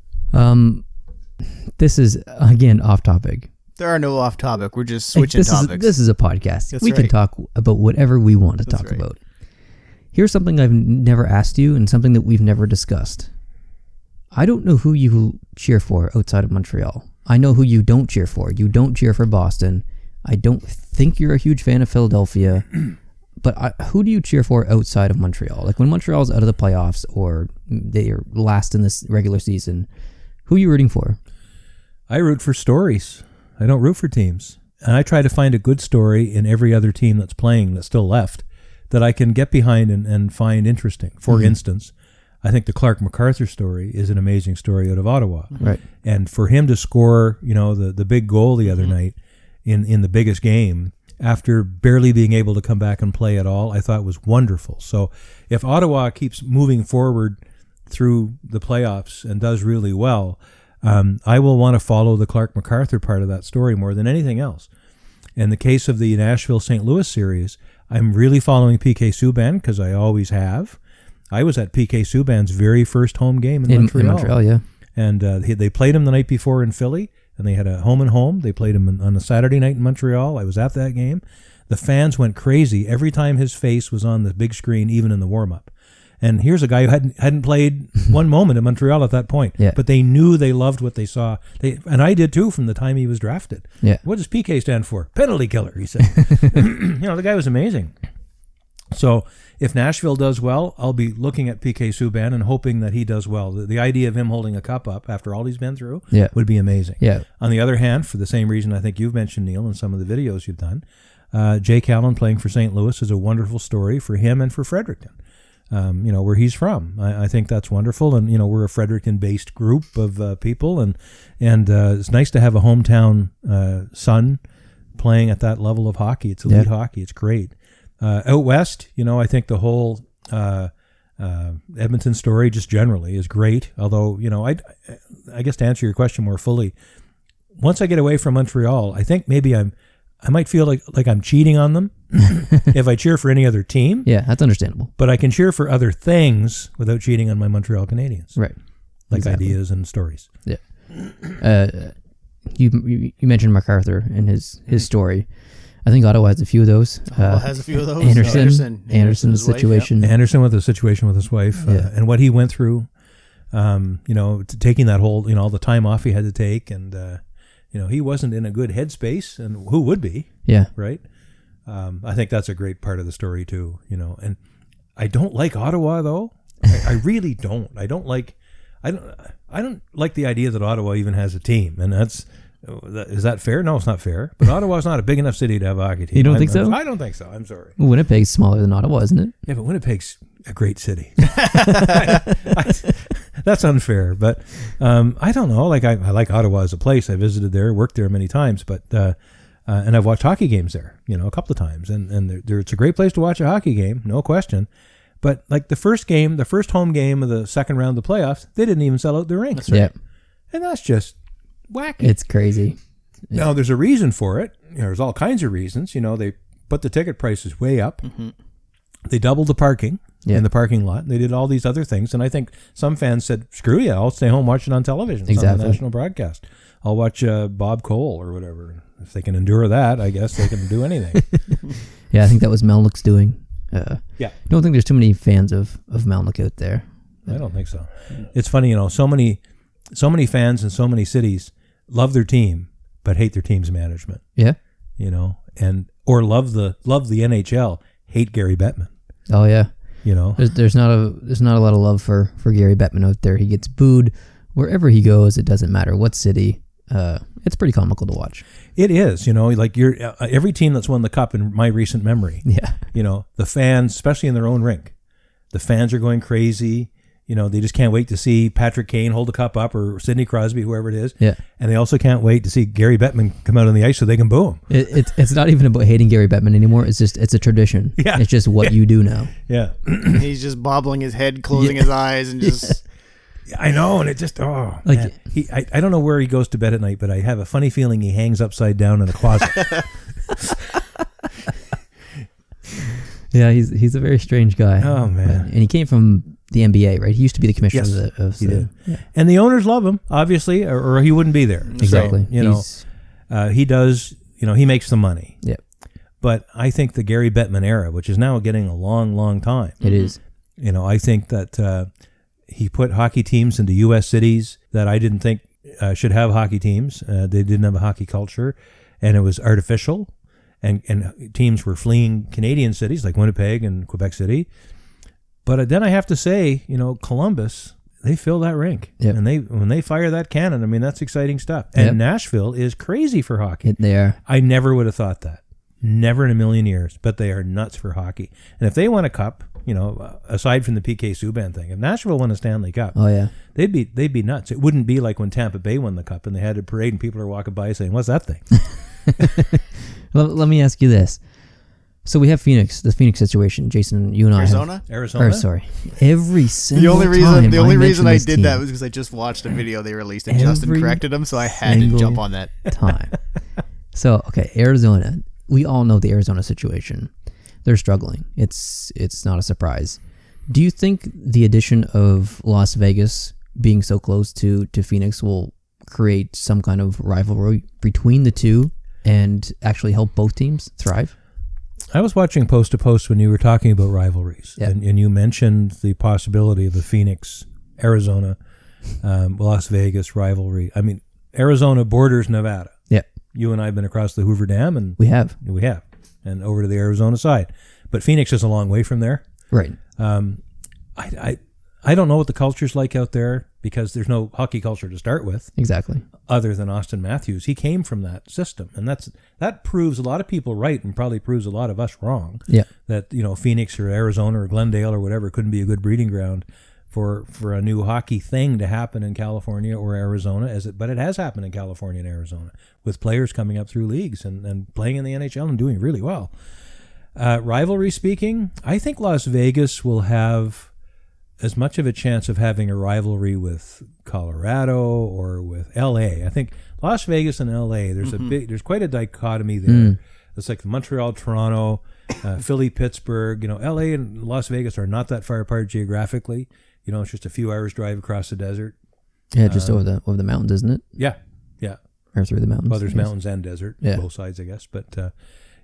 This is, again, off topic. There are no off topic. We're just switching topics. This is a podcast. That's we right. can talk about whatever we want to talk about. Here's something I've never asked you and something that we've never discussed. I don't know who you cheer for outside of Montreal. I know who you don't cheer for. You don't cheer for Boston. I don't think you're a huge fan of Philadelphia. But who do you cheer for outside of Montreal? Like when Montreal's out of the playoffs or they are last in this regular season, who are you rooting for? I root for stories. I don't root for teams. And I try to find a good story in every other team that's playing that's still left, that I can get behind and find interesting. For instance, I think the Clark MacArthur story is an amazing story out of Ottawa. Right. And for him to score, the big goal the other night in the biggest game after barely being able to come back and play at all, I thought was wonderful. So if Ottawa keeps moving forward through the playoffs and does really well, I will want to follow the Clark MacArthur part of that story more than anything else. In the case of the Nashville-St. Louis series, I'm really following PK Subban because I always have. I was at PK Subban's very first home game in Montreal. In Montreal, yeah. And they played him the night before in Philly, and they had a home and home. They played him on a Saturday night in Montreal. I was at that game. The fans went crazy every time his face was on the big screen, even in the warm-up. And here's a guy who hadn't played one moment in Montreal at that point. Yeah. But they knew they loved what they saw. And I did too from the time he was drafted. Yeah. What does PK stand for? Penalty killer, he said. The guy was amazing. So if Nashville does well, I'll be looking at PK Subban and hoping that he does well. The idea of him holding a cup up after all he's been through would be amazing. Yeah. On the other hand, for the same reason I think you've mentioned, Neil, in some of the videos you've done, Jake Allen playing for St. Louis is a wonderful story for him and for Fredericton. Where he's from. I think that's wonderful. And, we're a Fredericton-based group of people. And it's nice to have a hometown son playing at that level of hockey. It's elite hockey. It's great. Out west, I think the whole Edmonton story just generally is great. Although, I guess to answer your question more fully, once I get away from Montreal, I think maybe I might feel like I'm cheating on them if I cheer for any other team. Yeah, that's understandable. But I can cheer for other things without cheating on my Montreal Canadiens. Right. Like Exactly. ideas and stories. Yeah. You mentioned MacArthur and his story. I think Ottawa has a few of those. Has a few of those. Anderson's situation. Wife, Anderson with the situation with his wife and what he went through. Taking that whole, all the time off he had to take, and he wasn't in a good headspace, and who would be? Yeah. Right. I think that's a great part of the story too. And I don't like Ottawa though. I really don't. I don't like the idea that Ottawa even has a team, and is that fair? No, it's not fair. But Ottawa's not a big enough city to have a hockey team. You don't think so? I don't think so. I'm sorry. Winnipeg's smaller than Ottawa, isn't it? Yeah, but Winnipeg's a great city. That's unfair. But I don't know. Like I like Ottawa as a place. I visited there, worked there many times, but and I've watched hockey games there, a couple of times, and it's a great place to watch a hockey game, no question. But like the first home game of the second round of the playoffs, they didn't even sell out the rink. Yeah. And that's just wacky. It's crazy. Now, there's a reason for it. There's all kinds of reasons. They put the ticket prices way up. Mm-hmm. They doubled the parking in the parking lot. They did all these other things. And I think some fans said, screw you, I'll stay home, watch it on television. It's on the national broadcast. I'll watch Bob Cole or whatever. If they can endure that, I guess they can do anything. Yeah, I think that was Melnick's doing. Yeah. I don't think there's too many fans of Melnick out there. I don't think so. It's funny, so many fans in so many cities love their team but hate their team's management. Yeah. Or love the NHL, hate Gary Bettman. Oh yeah. There's not a lot of love for Gary Bettman out there. He gets booed wherever he goes. It doesn't matter what city. It's pretty comical to watch. It is, like every team that's won the cup in my recent memory. Yeah. The fans, especially in their own rink, the fans are going crazy. They just can't wait to see Patrick Kane hold the cup up, or Sidney Crosby, whoever it is. Yeah. And they also can't wait to see Gary Bettman come out on the ice so they can boo him. It's not even about hating Gary Bettman anymore. It's a tradition. Yeah. It's just what you do now. Yeah. He's just bobbling his head, closing his eyes, and just... I know, and it just, man. I don't know where he goes to bed at night, but I have a funny feeling he hangs upside down in a closet. Yeah, he's a very strange guy. Oh, man. And he came from the NBA, right? He used to be the commissioner He did. Yeah. And the owners love him, obviously, or he wouldn't be there. Exactly. So, he does, he makes the money. Yeah. But I think the Gary Bettman era, which is now getting a long, long time. It is. I think that he put hockey teams into U.S. cities that I didn't think should have hockey teams. They didn't have a hockey culture, and it was artificial. And teams were fleeing Canadian cities like Winnipeg and Quebec City. But then I have to say, Columbus, they fill that rink. Yep. And when they fire that cannon, that's exciting stuff. And Nashville is crazy for hockey. They are. I never would have thought that. Never in a million years. But they are nuts for hockey. And if they won a cup, aside from the PK Subban thing, if Nashville won a Stanley Cup, Oh yeah. they'd be nuts. It wouldn't be like when Tampa Bay won the cup and they had a parade and people are walking by saying, "What's that thing?" Let me ask you this. So we have the Phoenix situation. Jason, you and Arizona? Arizona. Or sorry, every single The only reason I this did team, that was because I just watched a video they released and Justin Every corrected them, so I had to jump on that. time. So okay, Arizona. We all know the Arizona situation. They're struggling. It's not a surprise. Do you think the addition of Las Vegas being so close to Phoenix will create some kind of rivalry between the two and actually help both teams thrive? I was watching Post to Post when you were talking about rivalries, Yep. and you mentioned the possibility of a Phoenix, Arizona, Las Vegas rivalry. I mean, Arizona borders Nevada. Yeah, You and I have been across the Hoover Dam, and we have. and over to the Arizona side. But Phoenix is a long way from there. Right. I don't know what the culture's like out there because there's no hockey culture to start with. Exactly. Other than Austin Matthews. He came from that system, and that proves a lot of people right and probably proves a lot of us wrong. Yeah. That Phoenix or Arizona or Glendale or whatever couldn't be a good breeding ground for a new hockey thing to happen in California or Arizona, but it has happened in California and Arizona with players coming up through leagues and playing in the NHL and doing really well. Rivalry speaking, I think Las Vegas will have as much of a chance of having a rivalry with Colorado or with LA. I think Las Vegas and LA, there's quite a dichotomy there. It's like Montreal, Toronto, Philly, Pittsburgh. LA and Las Vegas are not that far apart geographically. It's just a few hours drive across the desert. Yeah, just over the mountains, isn't it? Yeah. Or through the mountains. Well, there's mountains and desert, Yeah. both sides, I guess. But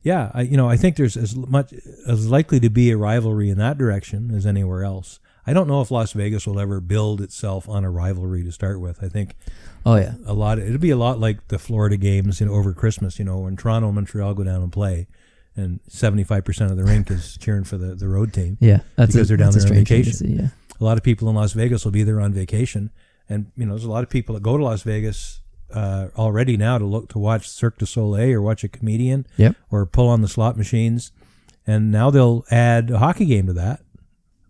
I think there's as likely to be a rivalry in that direction as anywhere else. I don't know if Las Vegas will ever build itself on a rivalry to start with. I think Oh yeah. it'll be a lot like the Florida games over Christmas, when Toronto and Montreal go down and play and 75% of the rink is cheering for the road team. Yeah. Because they're down there on strange thing to vacation. see, yeah. A lot of people in Las Vegas will be there on vacation, and there's a lot of people that go to Las Vegas already now to watch Cirque du Soleil or watch a comedian, Yep. or pull on the slot machines, and now they'll add a hockey game to that.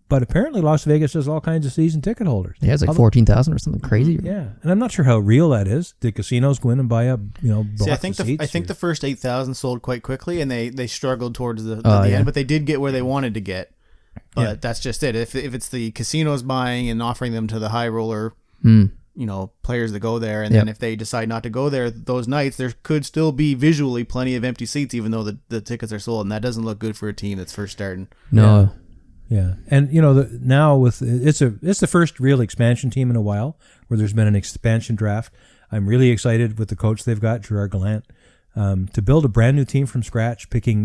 But apparently Las Vegas has all kinds of season ticket holders. Yeah, it's like 14,000 or something crazy. Yeah, and I'm not sure how real that is. Did casinos go in and buy up, See, I think the first 8,000 sold quite quickly, and they struggled towards the end, but they did get where they wanted to get. But that's just it. If it's the casinos buying and offering them to the high roller, players that go there, and then if they decide not to go there those nights, there could still be visually plenty of empty seats, even though the tickets are sold, and that doesn't look good for a team that's first starting. No. Yeah, and now it's the first real expansion team in a while where there's been an expansion draft. I'm really excited with the coach they've got, Gerard Gallant, to build a brand new team from scratch, picking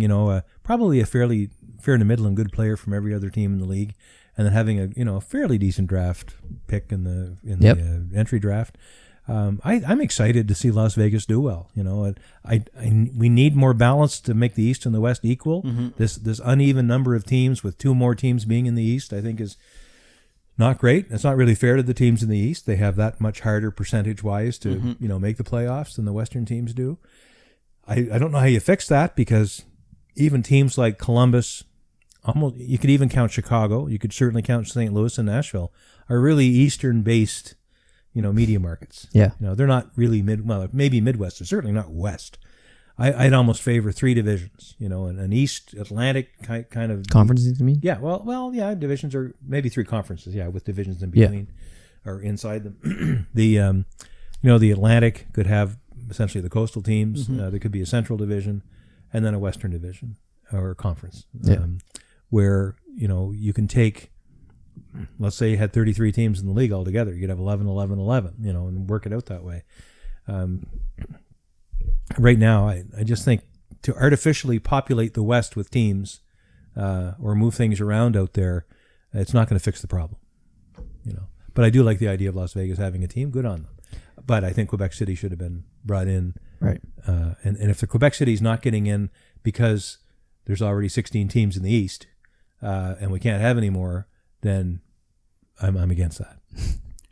probably a fairly fair to middle and good player from every other team in the league, and then having a fairly decent draft pick in the entry draft. I'm excited to see Las Vegas do well. We need more balance to make the East and the West equal. This uneven number of teams with two more teams being in the East, I think, is not great. It's not really fair to the teams in the East. They have that much harder percentage-wise to make the playoffs than the Western teams do. I don't know how you fix that, because even teams like Columbus, you could even count Chicago, you could certainly count St. Louis and Nashville, are really Eastern-based media markets. Yeah. They're not really maybe Midwest, they're certainly not West. I'd almost favor three divisions, an East Atlantic kind of Conferences, you mean? Yeah, well, yeah, divisions, or maybe three conferences, with divisions in between or inside them. The Atlantic could have essentially the coastal teams. There could be a Central Division, and then a Western Division or conference, where you can take. Let's say you had 33 teams in the league altogether. You could have 11, 11, 11, and work it out that way. Right now, I just think to artificially populate the West with teams or move things around out there, it's not going to fix the problem. But I do like the idea of Las Vegas having a team. Good on them. But I think Quebec City should have been brought in. Right. And if the Quebec City is not getting in because there's already 16 teams in the East and we can't have any more, then I'm against that.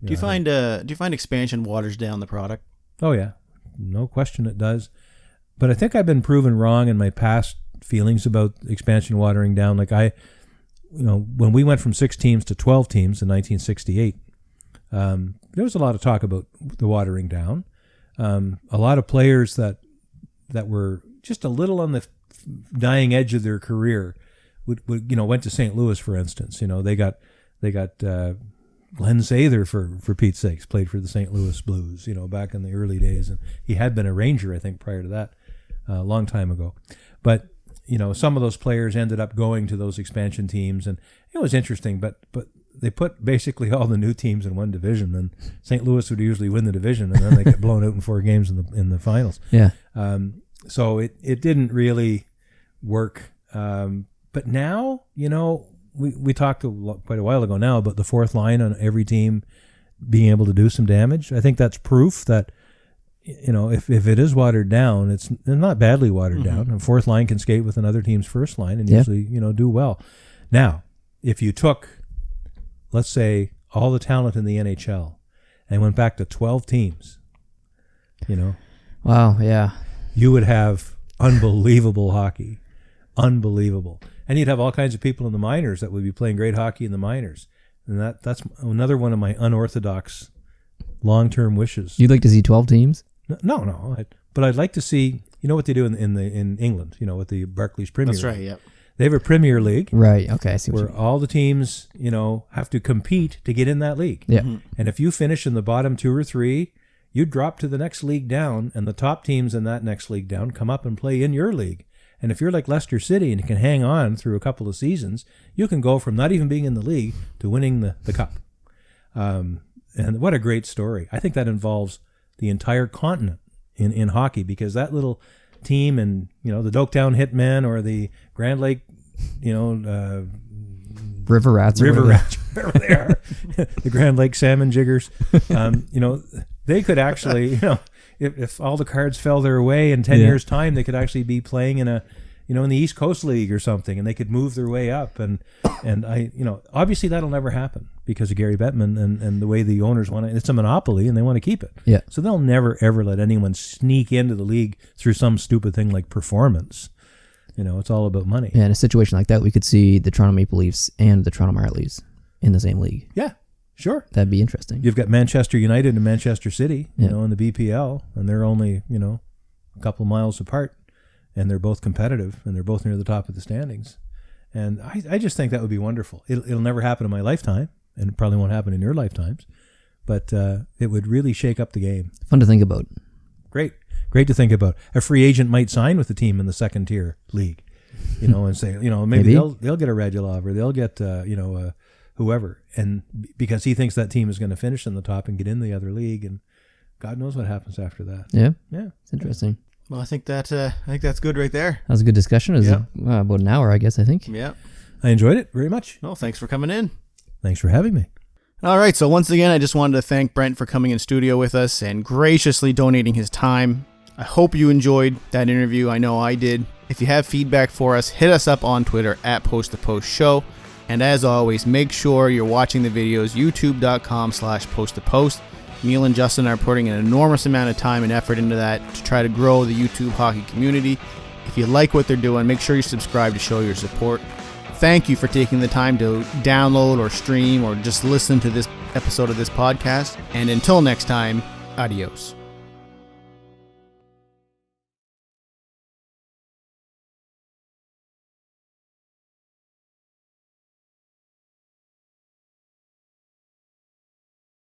Do you find expansion waters down the product? Oh yeah, no question it does. But I think I've been proven wrong in my past feelings about expansion watering down. Like when we went from 6 teams to 12 teams in 1968, there was a lot of talk about the watering down. A lot of players that were just a little on the dying edge of their career would went to St. Louis, for instance. They got Glenn Sather, for Pete's sakes, played for the St. Louis Blues, back in the early days, and he had been a Ranger, I think, prior to that, a long time ago. But some of those players ended up going to those expansion teams, and it was interesting. But they put basically all the new teams in one division, and St. Louis would usually win the division, and then they get blown out in 4 games in the finals. Yeah. So it didn't really work. But now, we talked quite a while ago now about the 4th line on every team being able to do some damage. I think that's proof that, if it is watered down, it's not badly watered down. A 4th line can skate with another team's 1st line and usually, do well. Now, if you took, let's say, all the talent in the NHL and went back to 12 teams, Wow, yeah. You would have unbelievable hockey. Unbelievable. And you'd have all kinds of people in the minors that would be playing great hockey in the minors. And that's another one of my unorthodox long-term wishes. You'd like to see 12 teams? No. But I'd like to see, what they do in England, with the Barclays Premier League. That's right, yep. They have a Premier League. Right, okay, I see what where you mean. all the teams, have to compete to get in that league. Yeah. And if you finish in the bottom 2 or 3, you drop to the next league down, and the top teams in that next league down come up and play in your league. And if you're like Leicester City and you can hang on through a couple of seasons, you can go from not even being in the league to winning the cup. And what a great story. I think that involves the entire continent in hockey, because that little team in, the Doketown Hitmen or the Grand Lake, River Rats, wherever they are, the Grand Lake Salmon Jiggers, they could actually, if all the cards fell their way in 10 years' time, they could actually be playing in in the East Coast League or something, and they could move their way up. And I, obviously that'll never happen because of Gary Bettman and the way the owners want it. It's a monopoly and they want to keep it. Yeah. So they'll never, ever let anyone sneak into the league through some stupid thing like performance. It's all about money. Yeah, in a situation like that, we could see the Toronto Maple Leafs and the Toronto Marlies in the same league. Yeah, sure. That'd be interesting. You've got Manchester United and Manchester City, in the BPL, and they're only, a couple of miles apart, and they're both competitive, and they're both near the top of the standings. And I just think that would be wonderful. It'll never happen in my lifetime, and it probably won't happen in your lifetimes, but it would really shake up the game. Fun to think about. Great to think about. A free agent might sign with the team in the 2nd tier league, and say, maybe they'll get a Radulov or they'll get, whoever, and because he thinks that team is going to finish in the top and get in the other league, and God knows what happens after that. Yeah, yeah, it's interesting. Well, I think that's good right there. That was a good discussion. It was about an hour, I guess. I think. Yeah, I enjoyed it very much. Well, thanks for coming in. Thanks for having me. All right, so once again, I just wanted to thank Brent for coming in studio with us and graciously donating his time. I hope you enjoyed that interview. I know I did. If you have feedback for us, hit us up on Twitter at @PostToPostShow. And as always, make sure you're watching the videos, youtube.com/PostToPost. Neil and Justin are putting an enormous amount of time and effort into that to try to grow the YouTube hockey community. If you like what they're doing, make sure you subscribe to show your support. Thank you for taking the time to download or stream or just listen to this episode of this podcast. And until next time, adios.